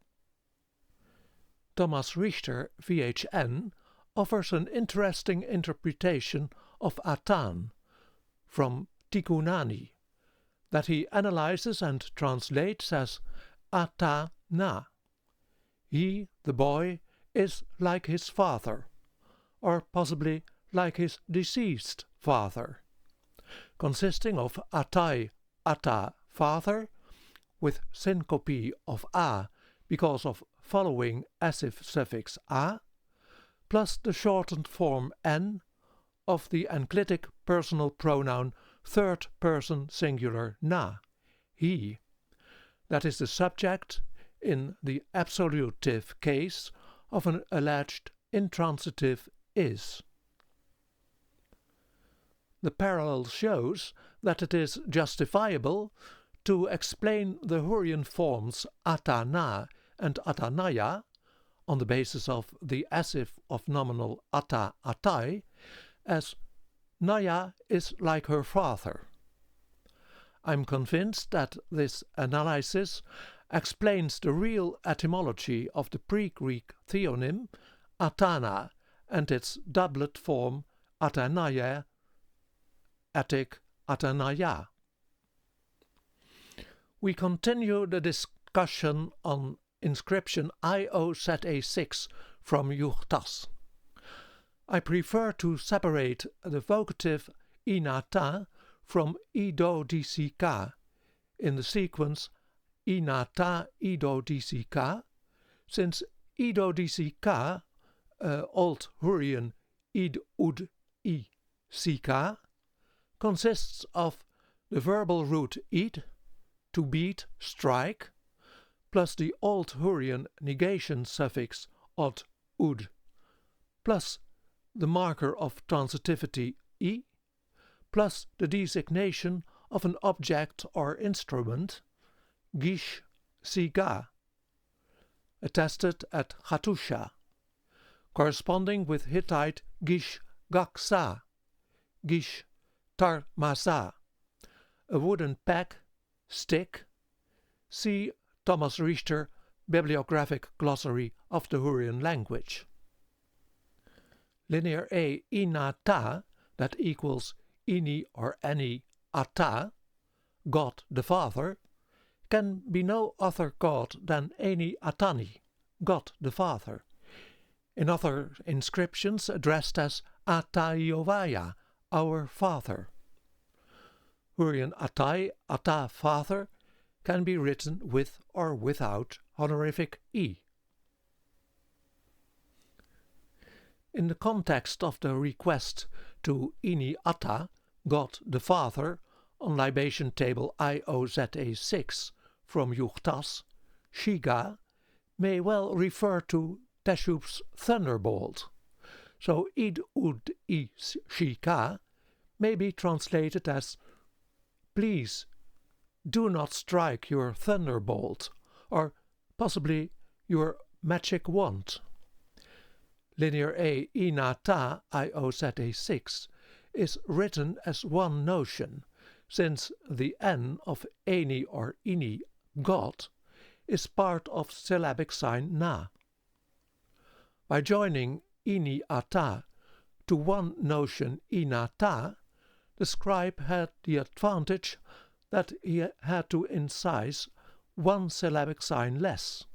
Thomas Richter, VHN, offers an interesting interpretation of Atan from Tikunani, that he analyzes and translates as Atana. He, the boy, is like his father, or possibly like his deceased father, consisting of atai, ata, father, with syncope of a because of following active suffix a, plus the shortened form n of the enclitic personal pronoun third person singular na, he, that is the subject in the absolutive case of an alleged intransitive is. The parallel shows that it is justifiable to explain the Hurrian forms atana and atanaya on the basis of the active of nominal ata atai as Naya is like her father. I'm convinced that this analysis explains the real etymology of the pre-Greek theonym Atana and its doublet form Atanaia, Attic Atanaya. We continue the discussion on inscription IOZA6 from Juchtas. I prefer to separate the vocative inata from idodck in the sequence inata idodck, since idodck, Old Hurrian id ud I sika, consists of the verbal root id, to beat, strike, plus the Old Hurrian negation suffix od ud, plus the marker of transitivity I, plus the designation of an object or instrument, gish siga, attested at Hattusha, corresponding with Hittite gish gaksa, gish tarmasa, a wooden peg, stick. See Thomas Richter, Bibliographic Glossary of the Hurrian Language. Linear A inata, that equals ini or any ata, God the Father, can be no other God than Eni Atani, God the Father, in other inscriptions addressed as Ataiovaya, our Father. Hurrian Atai, Ata Father, can be written with or without honorific I. In the context of the request to Ini Atta, God the Father, on libation table IOZA6 from Juchtas, Shiga may well refer to Teshub's thunderbolt, so id ud I shika may be translated as please do not strike your thunderbolt, or possibly your magic wand. Linear A inata IOZA6 is written as one notion, since the N of Eni or Ini, God, is part of syllabic sign Na. By joining Ini Ata to one notion Inata, the scribe had the advantage that he had to incise one syllabic sign less.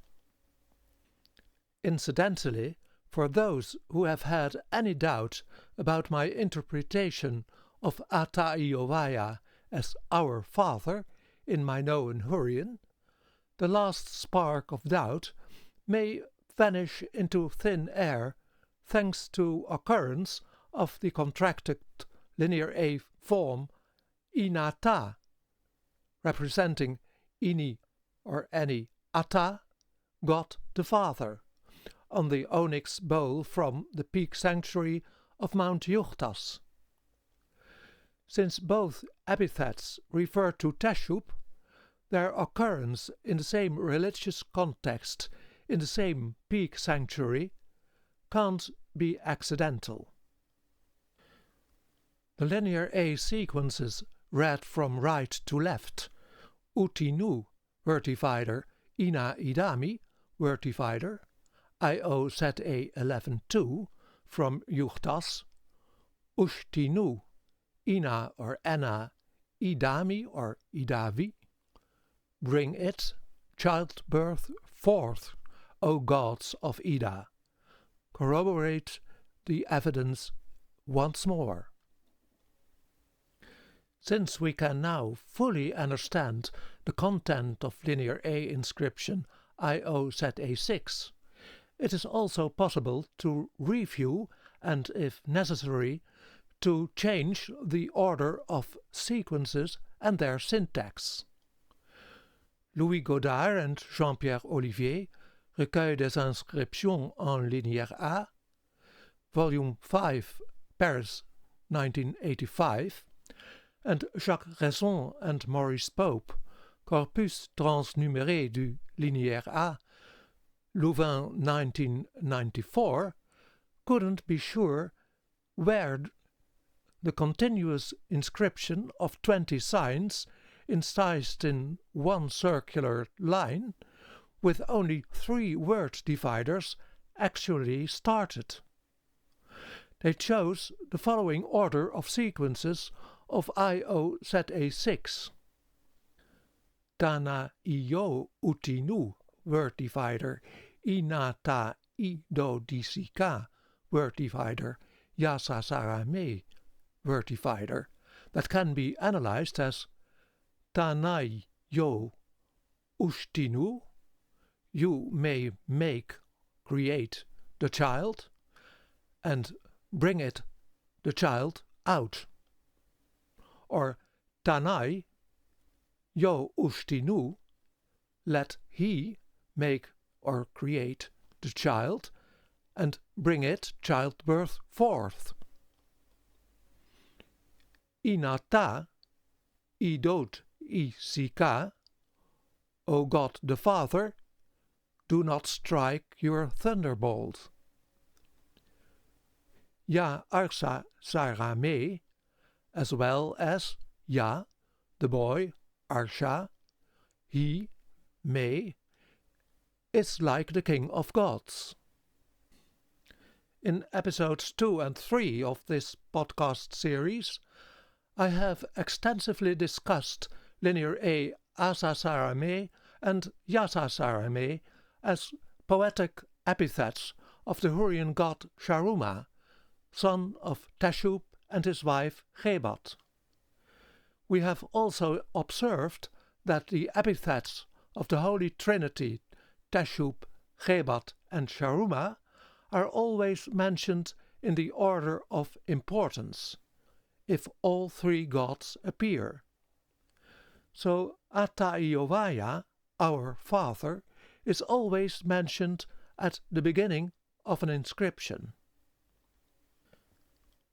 Incidentally, for those who have had any doubt about my interpretation of Ataiovaya as our Father in Minoan Hurrian, the last spark of doubt may vanish into thin air thanks to occurrence of the contracted linear A form inata, representing Ini or any Ata, God the Father, on the onyx bowl from the peak sanctuary of Mount Juchtas. Since both epithets refer to Teshub, their occurrence in the same religious context in the same peak sanctuary can't be accidental. The linear A sequences read from right to left, Utinu, word divider, Ina Idami, word divider, IOZA 11.2 from Juchtas, Ushtinu, Ina or Anna, Idami or Idavi, bring it, childbirth, forth, O gods of Ida. Corroborate the evidence once more. Since we can now fully understand the content of linear A inscription IOZA 6, it is also possible to review and, if necessary, to change the order of sequences and their syntax. Louis Godard and Jean-Pierre Olivier, Recueil des inscriptions en linéaire A, Volume 5, Paris, 1985, and Jacques Raison and Maurice Pope, Corpus transnuméré du linéaire A, Louvain 1994, couldn't be sure where the continuous inscription of 20 signs incised in one circular line, with only 3 word dividers, actually started. They chose the following order of sequences of IOZA6. Tana io utinu word divider, inata ido disika word divider, yasa sarame word divider, that can be analyzed as tanai yo ustinu, you may create the child, and bring the child out. Or tanai yo ustinu, let he make or create the child, and bring childbirth forth. Inata idot isika, O God the Father, do not strike your thunderbolt. Ya arsa sarame, as well as Ya, the boy, Arsha, he, may, is like the King of Gods. In episodes 2 and 3 of this podcast series, I have extensively discussed Linear A Asasarame and Yasasarame as poetic epithets of the Hurrian god Sharuma, son of Teshub and his wife Gebat. We have also observed that the epithets of the Holy Trinity, Teshub, Gebat and Sharuma, are always mentioned in the order of importance, if all three gods appear. So Ataiovaya, our Father, is always mentioned at the beginning of an inscription.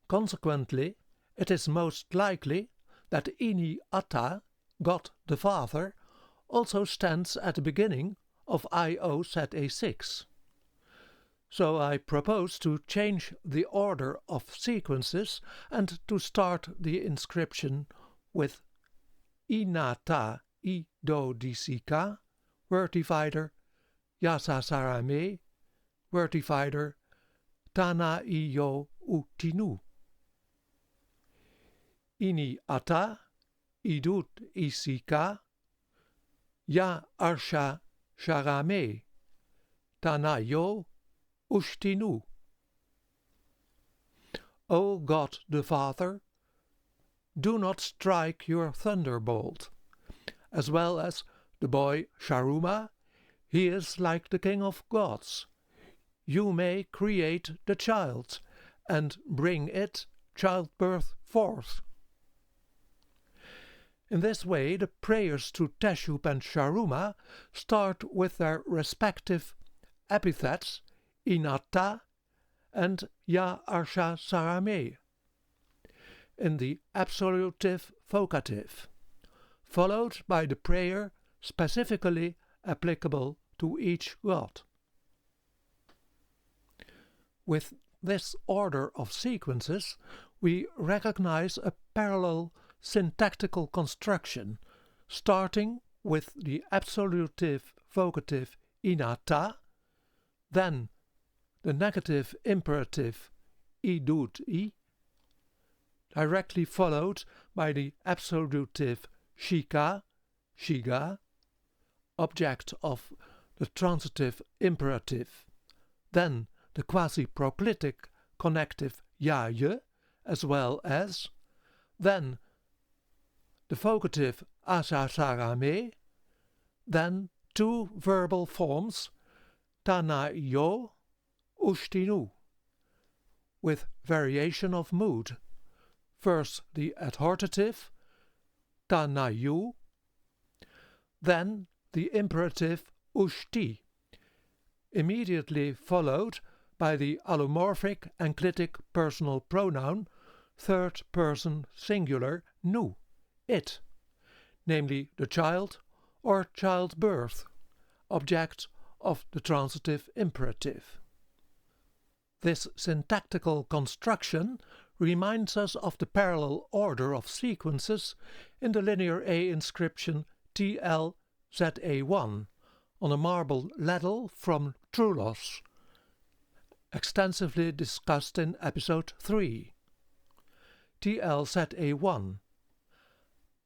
Consequently, it is most likely that Ini Atta, God the Father, also stands at the beginning of IOZA6. So I propose to change the order of sequences and to start the inscription with Inata Ido Disika, word divider, Yasasarame, word divider, Tana Iyo Utinu. Ini Ata, Idut Isika, Ya Arsha Sharame, Tana Yo Ustinu. O God the Father, do not strike your thunderbolt, as well as the boy Sharuma, he is like the King of Gods. You may create the child, and bring childbirth forth. In this way, the prayers to Teshub and Sharuma start with their respective epithets, Inata and Ya Arsha Sarame, in the absolutive vocative, followed by the prayer specifically applicable to each god. With this order of sequences, we recognize a parallel syntactical construction, starting with the absolutive vocative inata, then the negative imperative idut I, directly followed by the absolutive shika, shiga, object of the transitive imperative, then the quasi-proclitic connective yaye, as well as, then the vocative asasarame, then two verbal forms, tanaio, ustinu, with variation of mood. First the adhortative, tanayu, then the imperative usti, immediately followed by the allomorphic enclitic personal pronoun, third person singular nu, it, namely the child or childbirth, object of the transitive imperative. This syntactical construction reminds us of the parallel order of sequences in the Linear A inscription TLZA1 on a marble ladle from Trullos, extensively discussed in episode 3. TLZA1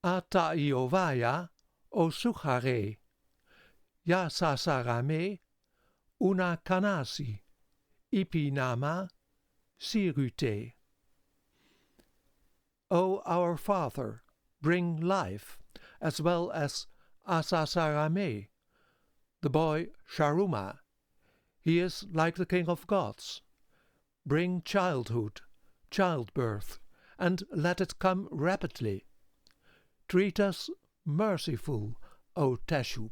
Ataiovaya osuchare ya sasarame una kanasi ipinama sirute. O our Father, bring life, as well as Asasarame, the boy Sharuma. He is like the king of gods. Bring childhood, childbirth, and let it come rapidly. Treat us merciful, O Teshub.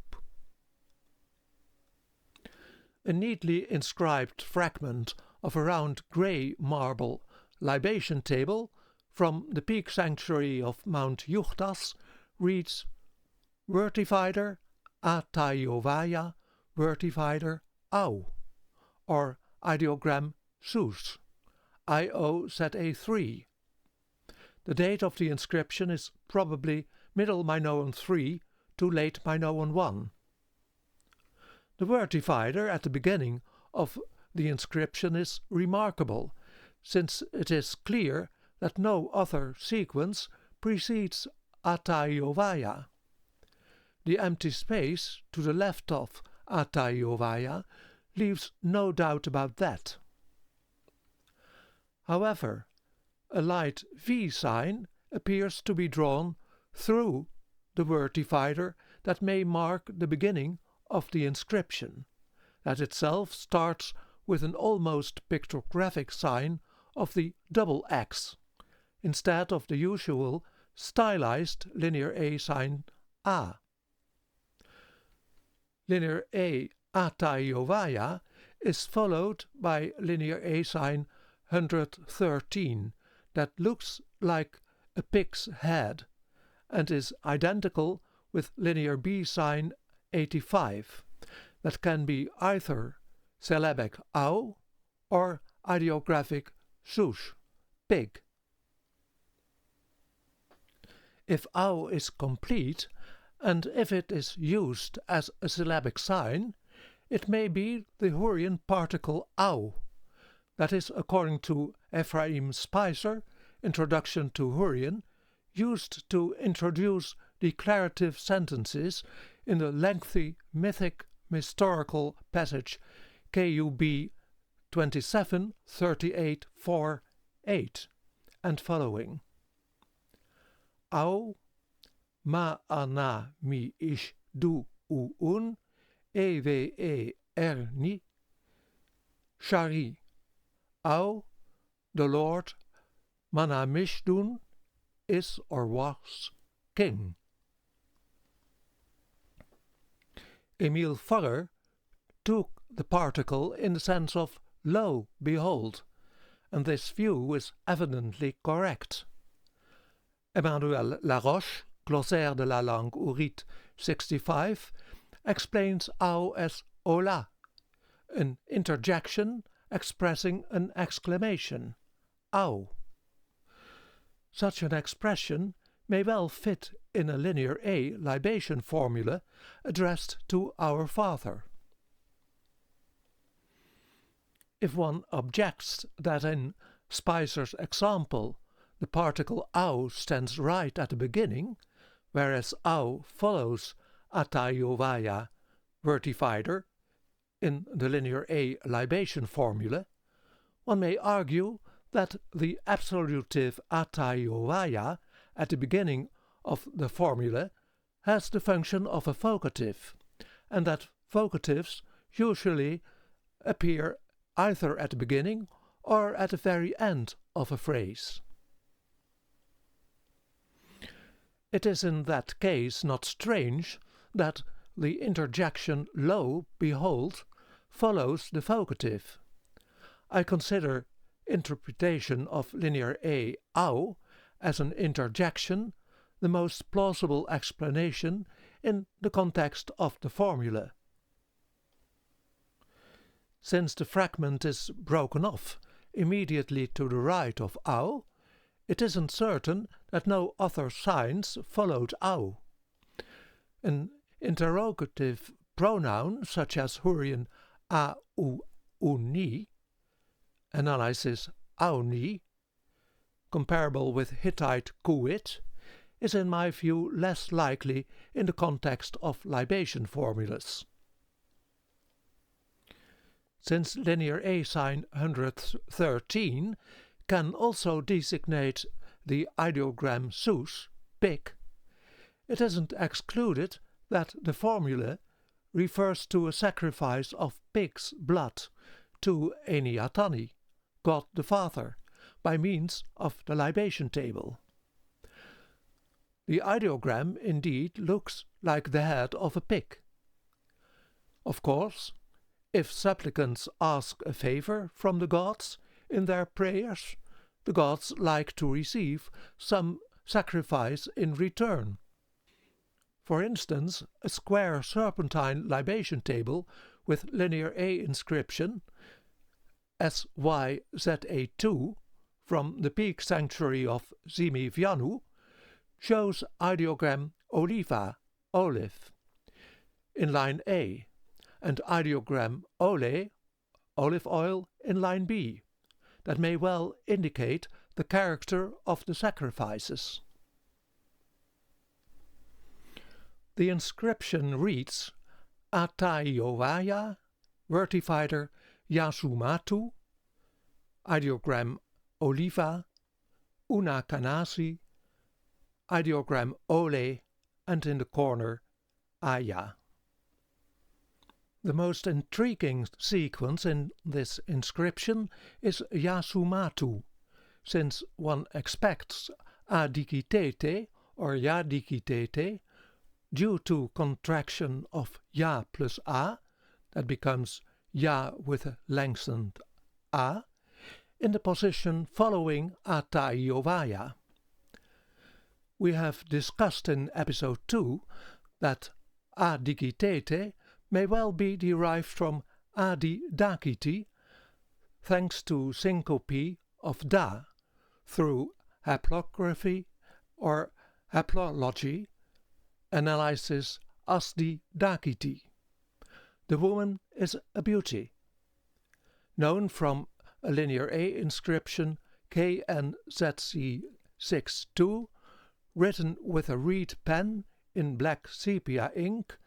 A neatly inscribed fragment of a round grey marble libation table from the peak sanctuary of Mount Juchtas reads Vertifider Ataiovaya Vertifider Au, or ideogram Sus, IOZA3. The date of the inscription is probably Middle Minoan 3 to Late Minoan 1. The vertifider at the beginning of the inscription is remarkable, since it is clear that no other sequence precedes Ataiovaya. The empty space to the left of Ataiovaya leaves no doubt about that. However, a light V sign appears to be drawn through the vertifider that may mark the beginning of the inscription, that itself starts with an almost pictographic sign of the double X, instead of the usual stylized linear A sign A. Linear A Ataiovaya is followed by linear A sign 113 that looks like a pig's head and is identical with linear B sign 85 that can be either syllabic au or ideographic sus, pig. If au is complete, and if it is used as a syllabic sign, it may be the Hurrian particle au, that is, according to Ephraim Spicer, Introduction to Hurrian, used to introduce declarative sentences in the lengthy mythic historical passage KUB 27:38-4-8 and following. Au ma ana mi ish du uun eve erni shari. Au, the Lord Manamishdun is or was king. Emile Fugger took the particle in the sense of lo, behold, and this view is evidently correct. Emmanuel Laroche, Glossaire de la langue ourite 65, explains au as hola, an interjection expressing an exclamation, au. Such an expression may well fit in a linear A libation formula addressed to our Father. If one objects that in Spicer's example the particle au stands right at the beginning, whereas au follows Ataiovaya vertifider in the linear A libation formula, one may argue that the absolutive Ataiovaya at the beginning of the formula has the function of a vocative, and that vocatives usually appear either at the beginning or at the very end of a phrase. It is in that case not strange that the interjection lo, behold, follows the vocative. I consider interpretation of linear A au as an interjection the most plausible explanation in the context of the formula. Since the fragment is broken off immediately to the right of au, it isn't certain that no other signs followed au. An interrogative pronoun such as Hurrian a u uni analysis auni, comparable with Hittite kuit, is in my view less likely in the context of libation formulas. Since Linear A sign 113 can also designate the ideogram Soes, pig, it isn't excluded that the formula refers to a sacrifice of pig's blood to Eniatani, God the Father, by means of the libation table. The ideogram indeed looks like the head of a pig. Of course, if supplicants ask a favor from the gods in their prayers, the gods like to receive some sacrifice in return. For instance, a square serpentine libation table with Linear A inscription SYZA2 from the peak sanctuary of Zimivianu shows ideogram oliva, olive, in line A, and ideogram ole, olive oil, in line B, that may well indicate the character of the sacrifices. The inscription reads Ataiovaya, vertifider Yasumatu, ideogram oliva, una kanasi, ideogram ole, and in the corner aya. The most intriguing sequence in this inscription is Yasumatu, since one expects adikitete or yadikitete due to contraction of ya plus a, that becomes ya with a lengthened a, in the position following ataiovaya. We have discussed in episode 2 that adikitete may well be derived from adidakiti, thanks to syncope of da, through haplography or haplology, analysis asdi dakiti. The woman is a beauty. Known from a Linear A inscription KNZC62, written with a reed pen in black sepia ink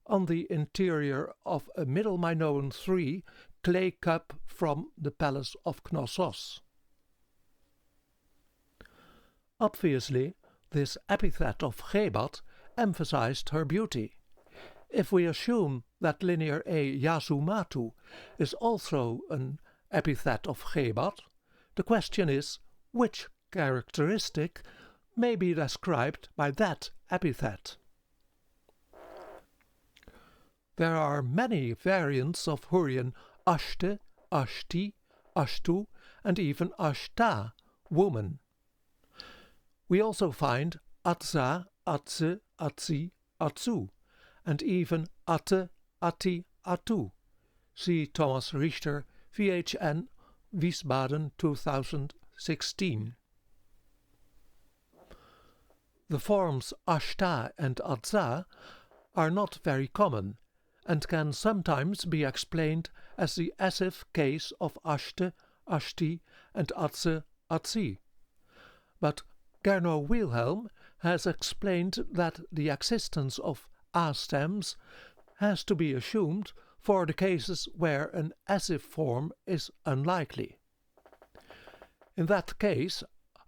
on the interior of a Middle Minoan III clay cup from the palace of Knossos. Obviously, this epithet of Gebat emphasized her beauty. If we assume that Linear A Yasumatu is also an epithet of Gebat, the question is which characteristic may be described by that epithet. There are many variants of Hurrian ashte, ashti, ashtu, and even ashta, woman. We also find atza, atze, atzi, atzu, and even atte, atti, attu. See Thomas Richter, VHN, Wiesbaden 2016. The forms ashta and atza are not very common, and can sometimes be explained as the essive case of ashte, ashti, and atze, atzi. But Gernot Wilhelm has explained that the existence of a stems has to be assumed for the cases where an essive form is unlikely. In that case,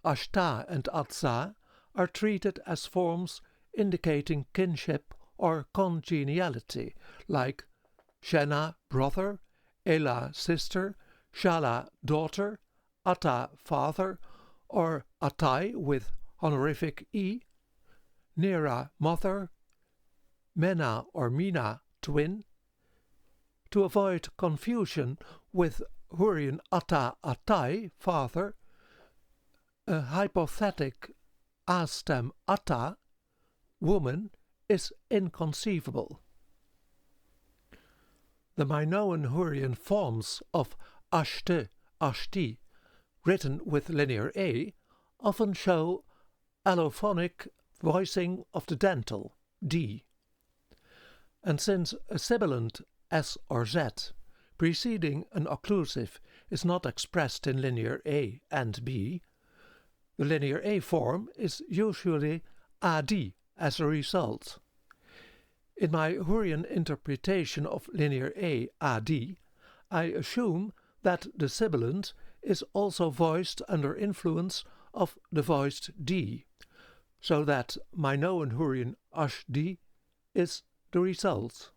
ashta and atza are treated as forms indicating kinship or congeniality, like Shena, brother, Ela, sister, Shala, daughter, Atta, father, or Attai with honorific E, Nera, mother, Mena or Mina, twin. To avoid confusion with Hurrian Atta, Attai, father, a hypothetic A-stem Atta, woman, is inconceivable. The Minoan Hurrian forms of ashte, ashti, written with Linear A, often show allophonic voicing of the dental, D. And since a sibilant S or Z preceding an occlusive is not expressed in linear A and B, the linear A form is usually AD as a result. In my Hurrian interpretation of linear A AD, I assume that the sibilant is also voiced under influence of the voiced D, so that Minoan Hurrian AD is the result.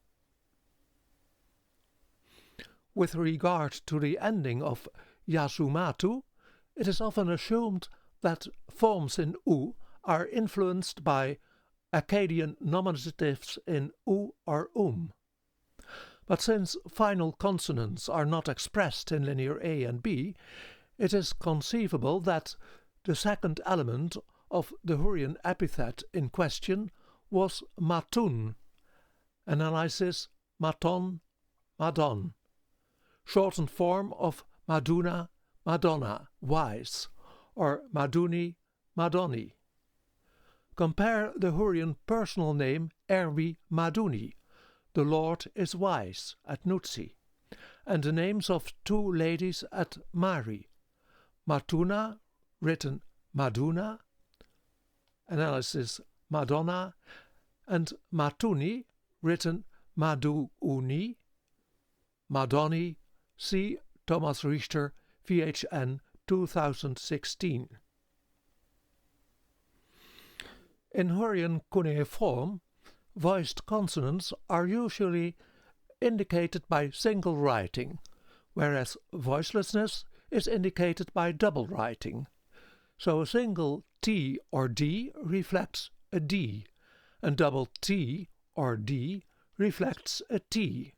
With regard to the ending of Yasumatu, it is often assumed that forms in U are influenced by Akkadian nominatives in U or But since final consonants are not expressed in linear A and B, it is conceivable that the second element of the Hurrian epithet in question was matun, analysis maton, madon, shortened form of maduna, madonna, wise, or maduni, madoni. Compare the Hurrian personal name Erwi Maduni, the Lord is wise, at Nutsi, and the names of two ladies at Mari, Matuna, written Maduna, analysis Madonna, and Matuni, written Maduuni, Madoni, see Thomas Richter, VHN 2016. In Hurrian cuneiform, voiced consonants are usually indicated by single writing, whereas voicelessness is indicated by double writing. So a single T or D reflects a D, and double T or D reflects a T.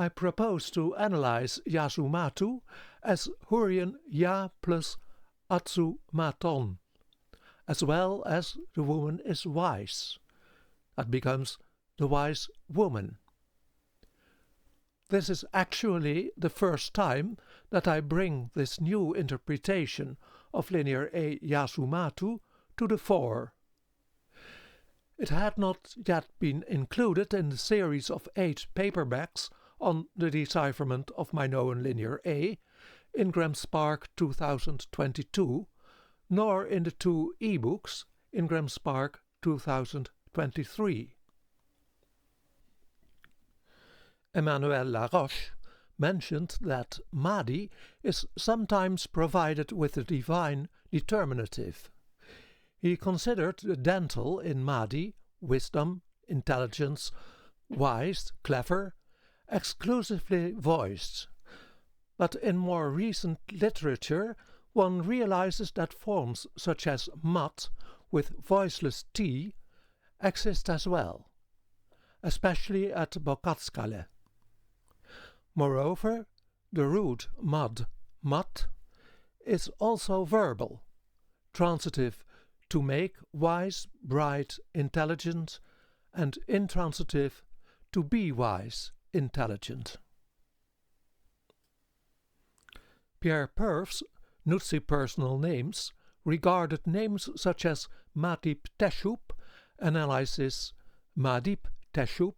I propose to analyze Yasumatu as Hurrian Ya plus Atsumaton, as well as the woman is wise. That becomes the wise woman. This is actually the first time that I bring this new interpretation of linear A Yasumatu to the fore. It had not yet been included in the series of 8 paperbacks on the decipherment of Minoan Linear A in Spark 2022, nor in the 2 e-books in Spark 2023. Emmanuel Laroche mentioned that Mahdi is sometimes provided with a divine determinative. He considered the dental in Mahdi, wisdom, intelligence, wise, clever, exclusively voiced. But in more recent literature, one realizes that forms such as mat with voiceless T exist as well, especially at Bokatskale. Moreover, the root mad, mat, is also verbal, transitive to make, wise, bright, intelligent, and intransitive to be wise, intelligent. Pierre Purves' Nutsi personal names regarded names such as Madip Teshup, analysis Madip Teshup,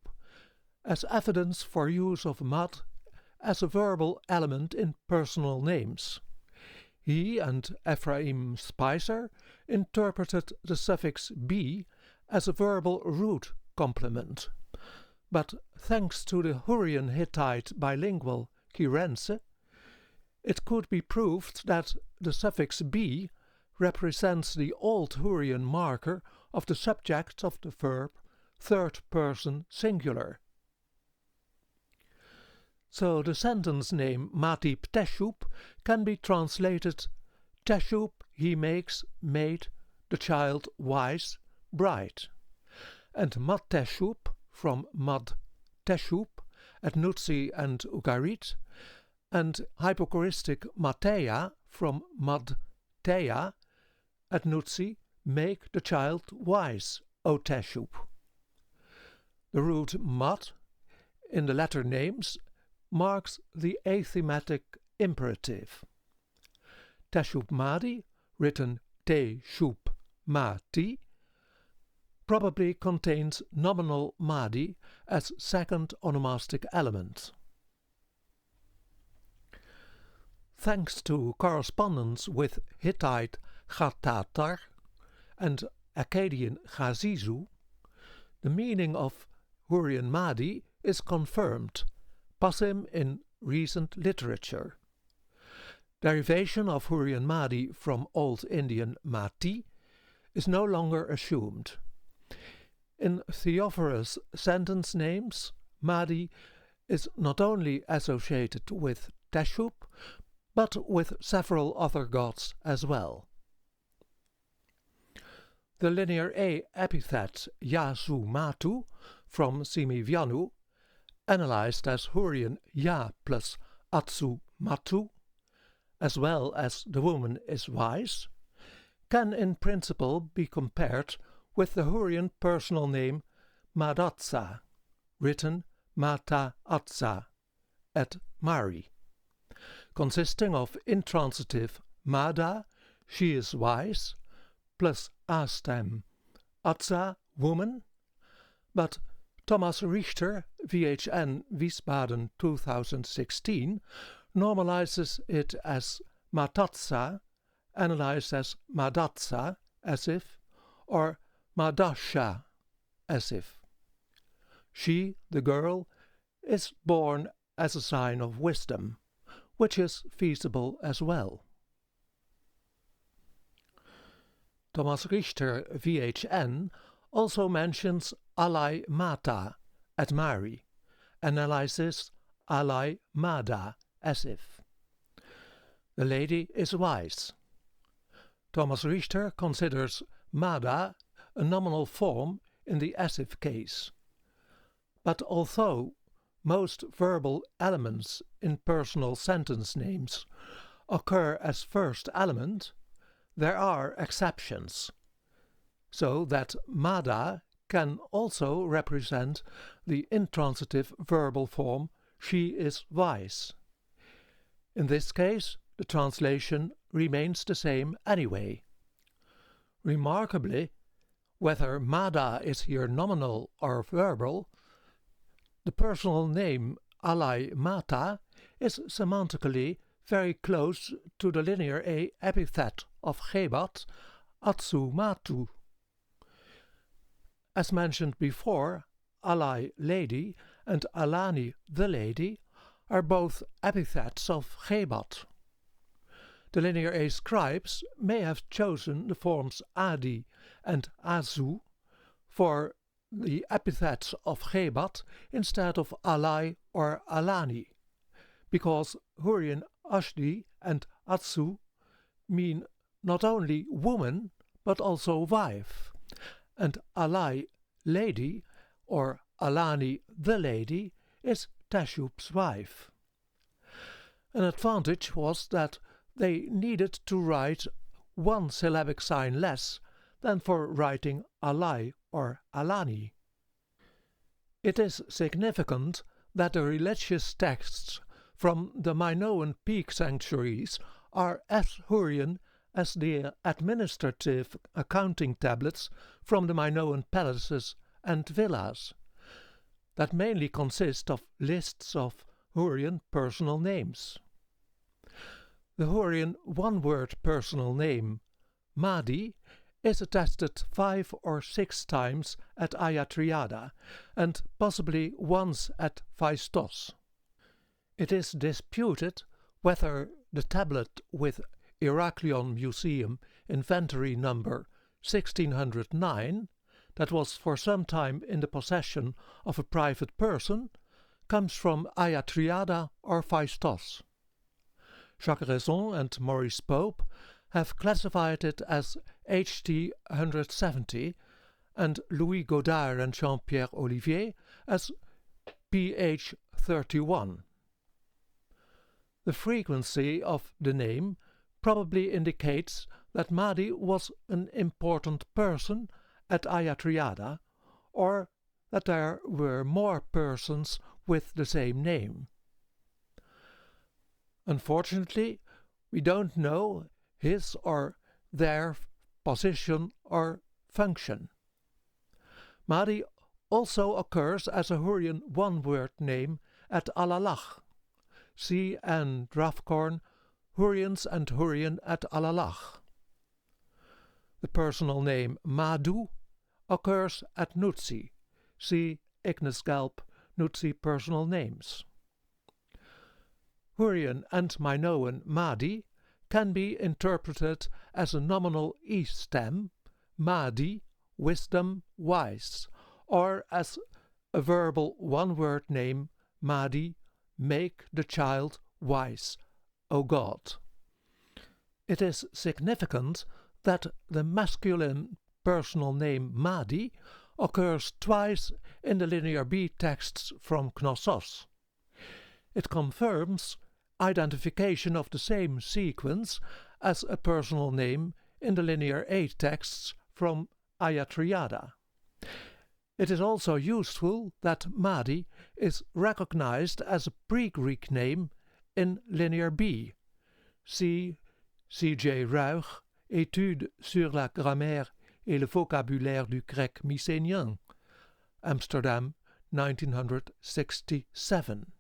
as evidence for use of mad as a verbal element in personal names. He and Ephraim Spicer interpreted the suffix b as a verbal root complement, but thanks to the Hurrian Hittite bilingual Kirense, it could be proved that the suffix b represents the Old Hurrian marker of the subject of the verb third person singular. So the sentence name Matip Teshup can be translated Teshup he makes, made, the child wise, bright. And Mat Teshup from Mad Teshup at Nutsi and Ugarit, and hypochoristic Mateia from Mad Teia at Nutsi make the child wise, O Teshup. The root mat in the latter names marks the athematic imperative. Teshup Madi, written Te Shup Mati, probably contains nominal madi as second onomastic element. Thanks to correspondence with Hittite Gatatar and Akkadian Gazizu, the meaning of Hurrian Madi is confirmed, passim in recent literature. Derivation of Hurrian Madi from Old Indian Mati is no longer assumed. In Theophorus' sentence names, Madi is not only associated with Teshub, but with several other gods as well. The Linear A epithet Yasu Matu from Simivianu, analyzed as Hurrian Ya plus Atsu Matu, as well as the woman is wise, can in principle be compared with the Hurrian personal name Madatsa, written Mata Atsa, at Mari, consisting of intransitive Mada, she is wise, plus A-stem, Atsa, woman, but Thomas Richter, VHN Wiesbaden 2016, normalizes it as Matatsa, analyzed as Madatsa, as if, or Madasha, as if. She, the girl, is born as a sign of wisdom, which is feasible as well. Thomas Richter, VHN, also mentions Alai Mata at Mari, analyzes Alai Mada, as if. The lady is wise. Thomas Richter considers Mada a nominal form in the as if case. But although most verbal elements in personal sentence names occur as first element, there are exceptions, so that Mada can also represent the intransitive verbal form she is wise. In this case, the translation remains the same anyway. Remarkably, whether Mada is here nominal or verbal, the personal name Alai Mata is semantically very close to the Linear A epithet of Gebat, Atsu Matu. As mentioned before, Alai lady and Alani the lady are both epithets of Gebat. The Linear A scribes may have chosen the forms Adi and Azu for the epithets of Gebat instead of Alai or Alani, because Hurrian Ashdi and Atsu mean not only woman but also wife, and Alai lady or Alani the lady is Teshub's wife. An advantage was that they needed to write one syllabic sign less than for writing Alai or Alani. It is significant that the religious texts from the Minoan peak sanctuaries are as Hurrian as the administrative accounting tablets from the Minoan palaces and villas, that mainly consist of lists of Hurrian personal names. The Hurrian one-word personal name, Madi, is attested 5 or 6 times at Ayatriada and possibly once at Phaistos. It is disputed whether the tablet with Heraklion Museum inventory number 1609, that was for some time in the possession of a private person, comes from Ayatriada or Phaistos. Jacques Raison and Maurice Pope have classified it as HT 170 and Louis Godard and Jean-Pierre Olivier as PH 31. The frequency of the name probably indicates that Madi was an important person at Ayatriada, or that there were more persons with the same name. Unfortunately, we don't know his or their position or function. Mahdi also occurs as a Hurrian one-word name at Alalach. See Anne Drafcorn, Hurrians and Hurrian at Alalach. The personal name Madu occurs at Nutsi. See Ignis Galp, Nutsi personal names. Hurrian and Minoan Mahdi can be interpreted as a nominal E stem, Mahdi, wisdom, wise, or as a verbal one-word name, Mahdi, make the child wise, O God. It is significant that the masculine personal name Mahdi occurs twice in the Linear B texts from Knossos. It confirms identification of the same sequence as a personal name in the Linear A texts from Ayatriada. It is also useful that Mahdi is recognized as a pre-Greek name in Linear B. See C.J. Ruig, Études sur la grammaire et le vocabulaire du grec mycénien, Amsterdam, 1967.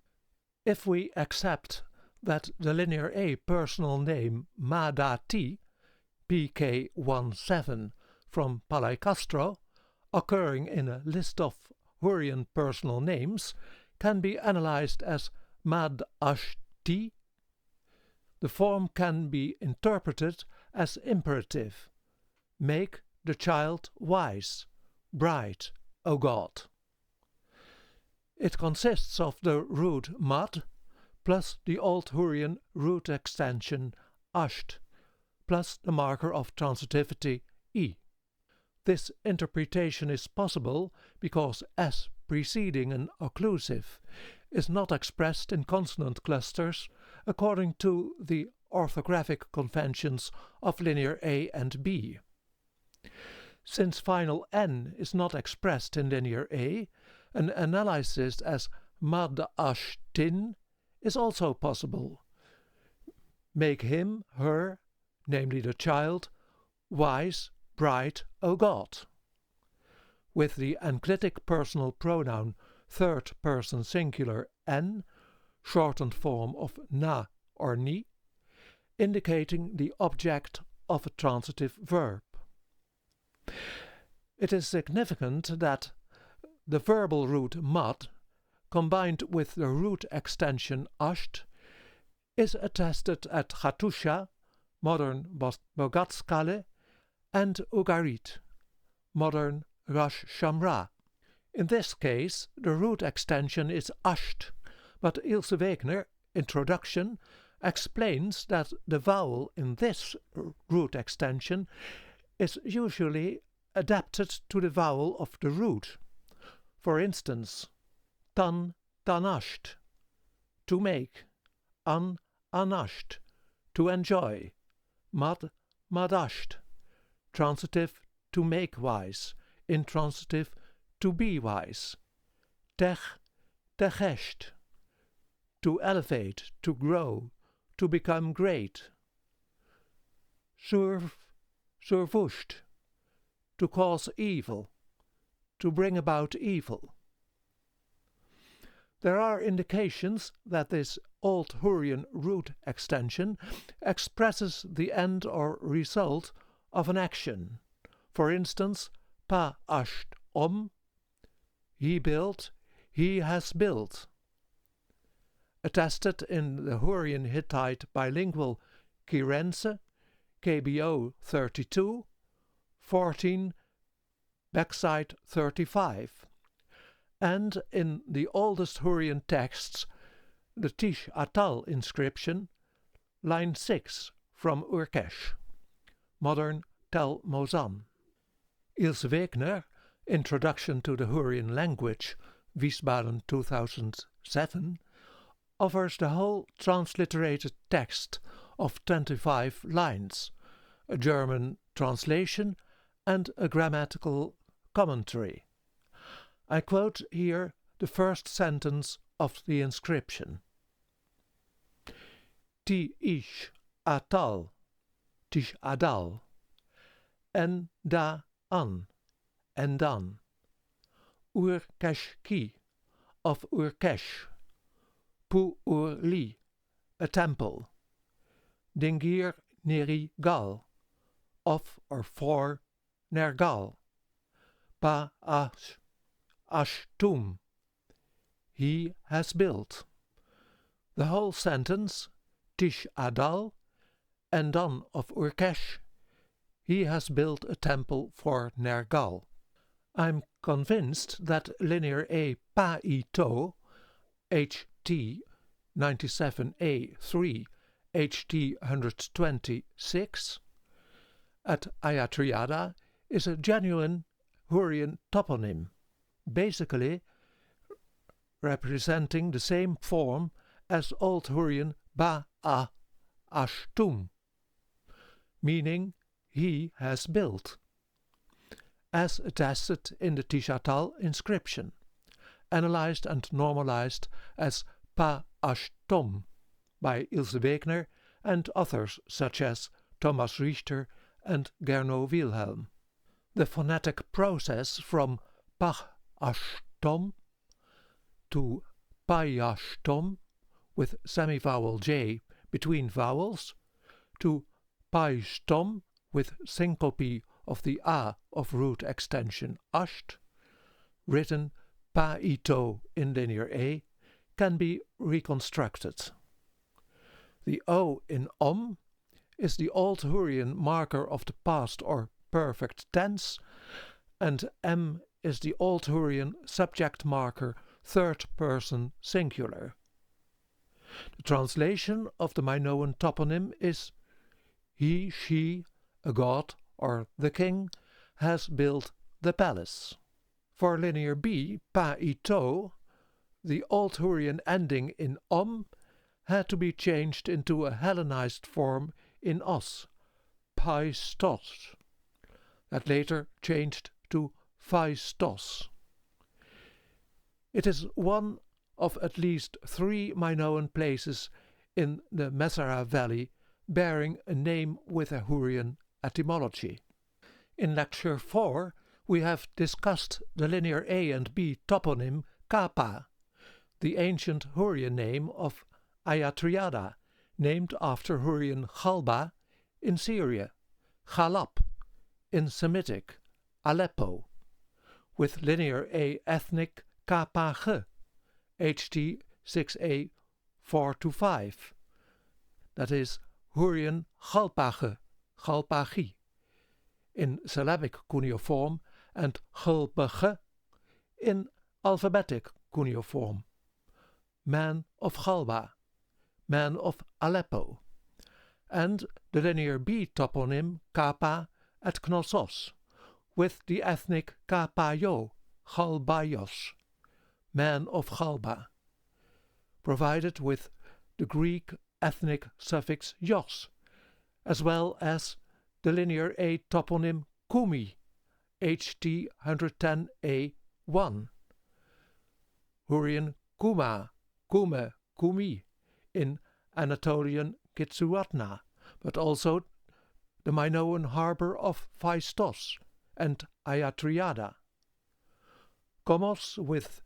If we accept that the Linear A personal name Madati, PK17 from Palaicastro, occurring in a list of Hurrian personal names, can be analyzed as Madashti, the form can be interpreted as imperative. Make the child wise, bright, O God. It consists of the root mad plus the Old Hurrian root extension asht plus the marker of transitivity e. This interpretation is possible because s preceding an occlusive is not expressed in consonant clusters according to the orthographic conventions of Linear A and B. Since final n is not expressed in Linear A, an analysis as madashtin is also possible. Make him, her, namely the child, wise, bright, O God. With the enclitic personal pronoun third person singular n, shortened form of na or ni, indicating the object of a transitive verb. It is significant that the verbal root mad, combined with the root extension asht, is attested at Hatusha, modern Bogatskale, and Ugarit, modern Rosh Shamra. In this case, the root extension is asht, but Ilse Wegner, Introduction, explains that the vowel in this root extension is usually adapted to the vowel of the root. For instance, tan, tanasht, to make, an, anasht, to enjoy, mad, madasht, transitive, to make wise, intransitive, to be wise, tech, techesht, to elevate, to grow, to become great, surv, survusht, to cause evil, to bring about evil. There are indications that this Old Hurrian root extension expresses the end or result of an action. For instance, pa asht he built, he has built. Attested in the Hurrian Hittite bilingual Kirense, KBO 32, 14, backside 35, and in the oldest Hurrian texts, the Tish Atal inscription, line 6 from Urkesh, modern Tel Mozan. Ilse Wegner, Introduction to the Hurrian Language, Wiesbaden 2007, offers the whole transliterated text of 25 lines, a German translation and a grammatical commentary. I quote here the first sentence of the inscription. Ti ish atal, tish adal, en da an, en dan, Urkeshki of Urkesh, Pu Urli, a temple, Dingir Neri Gal, of or for Nergal, Pa Ashtum, he has built. The whole sentence, Tish Adal, and dan of Urkesh, he has built a temple for Nergal. I'm convinced that Linear A Pa Ito, HT 97A3, HT 126, at Ayatriada is a genuine Hurrian toponym, basically representing the same form as Old Hurrian Ba-a Ashtum, meaning he has built, as attested in the Tishatal inscription, analyzed and normalized as Pa Ashtom by Ilse Wegner and others such as Thomas Richter and Gernot Wilhelm. The phonetic process from Pa Ashtom to Payashtom with semivowel J between vowels to Paishtom with syncope of the A of root extension asht, written Pa-ito in Linear A, can be reconstructed. The O in Om is the Old Hurrian marker of the past or perfect tense, and M is the Old Hurrian subject marker third person singular. The translation of the Minoan toponym is he, she, a god, or the king, has built the palace. For Linear B, Pa-ito, the Old Hurrian ending in Om had to be changed into a Hellenized form in Os, Paistos, that later changed to Phaistos. It is one of at least 3 Minoan places in the Mesara Valley bearing a name with a Hurrian etymology. In Lecture 4 we have discussed the Linear A and B toponym Kapa, the ancient Hurrian name of Ayatriada, named after Hurrian Galba in Syria, Galap in Semitic, Aleppo, with Linear A ethnic Kpage, HT 6A 4-5, that is Hurrian Galpage, Galpagi, in syllabic cuneiform, and Gulpege in alphabetic cuneiform, man of Galba, man of Aleppo, and the Linear B toponym Kapa at Knossos, with the ethnic Kapayo, Galbaios, man of Galba, provided with the Greek ethnic suffix yos, as well as the Linear A toponym Kumi, HT 110A1, Hurrian Kuma, Kume, Kumi, in Anatolian Kitsuatna, but also the Minoan harbour of Phaistos and Ayatriada. Komos with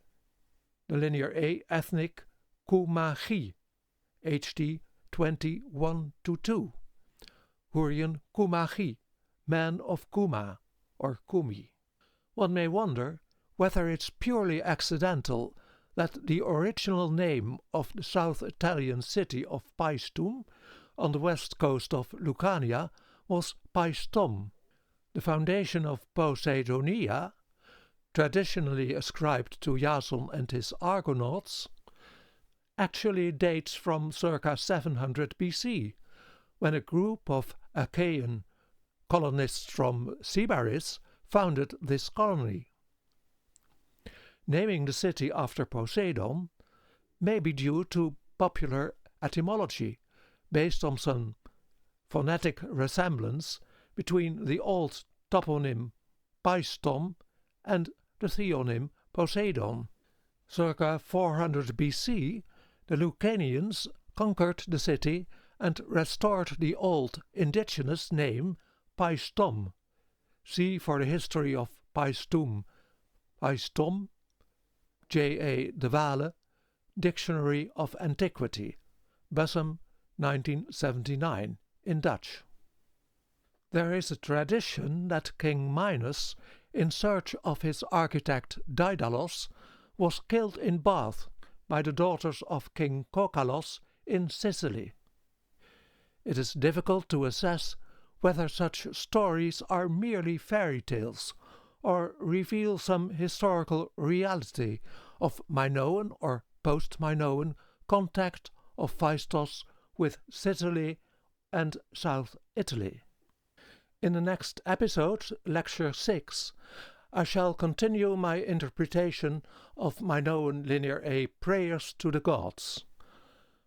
the Linear A ethnic Kumagi, HT 21-2, Hurrian Kumagi, man of Kuma or Kumi. One may wonder whether it's purely accidental that the original name of the South Italian city of Paestum on the west coast of Lucania was Paestum. The foundation of Poseidonia, traditionally ascribed to Jason and his Argonauts, actually dates from circa 700 BC, when a group of Achaean colonists from Sybaris founded this colony. Naming the city after Poseidon may be due to popular etymology based on some phonetic resemblance between the old toponym Paestum and the theonym Poseidon. Circa 400 BC, the Lucanians conquered the city and restored the old indigenous name Paestum. See for the history of Paestum, Paestum J. A. de Waele, Dictionary of Antiquity, Bussum, 1979, in Dutch. There is a tradition that King Minos, in search of his architect Daedalus, was killed in Bath by the daughters of King Kokkalos in Sicily. It is difficult to assess whether such stories are merely fairy tales or reveal some historical reality of Minoan or post-Minoan contact of Phaistos with Sicily and South Italy. In the next episode, Lecture 6, I shall continue my interpretation of Minoan Linear A prayers to the gods.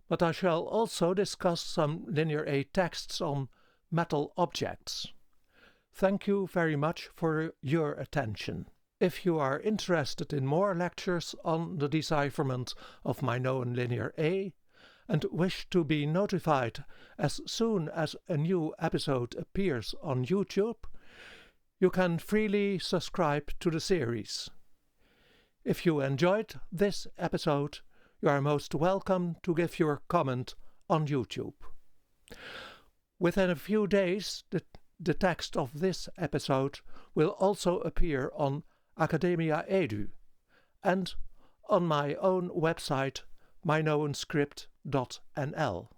But I shall also discuss some Linear A texts on metal objects. Thank you very much for your attention. If you are interested in more lectures on the decipherment of Minoan Linear A and wish to be notified as soon as a new episode appears on YouTube, you can freely subscribe to the series. If you enjoyed this episode, you are most welcome to give your comment on YouTube. Within a few days, the text of this episode will also appear on Academia Edu and on my own website minoanscript.nl.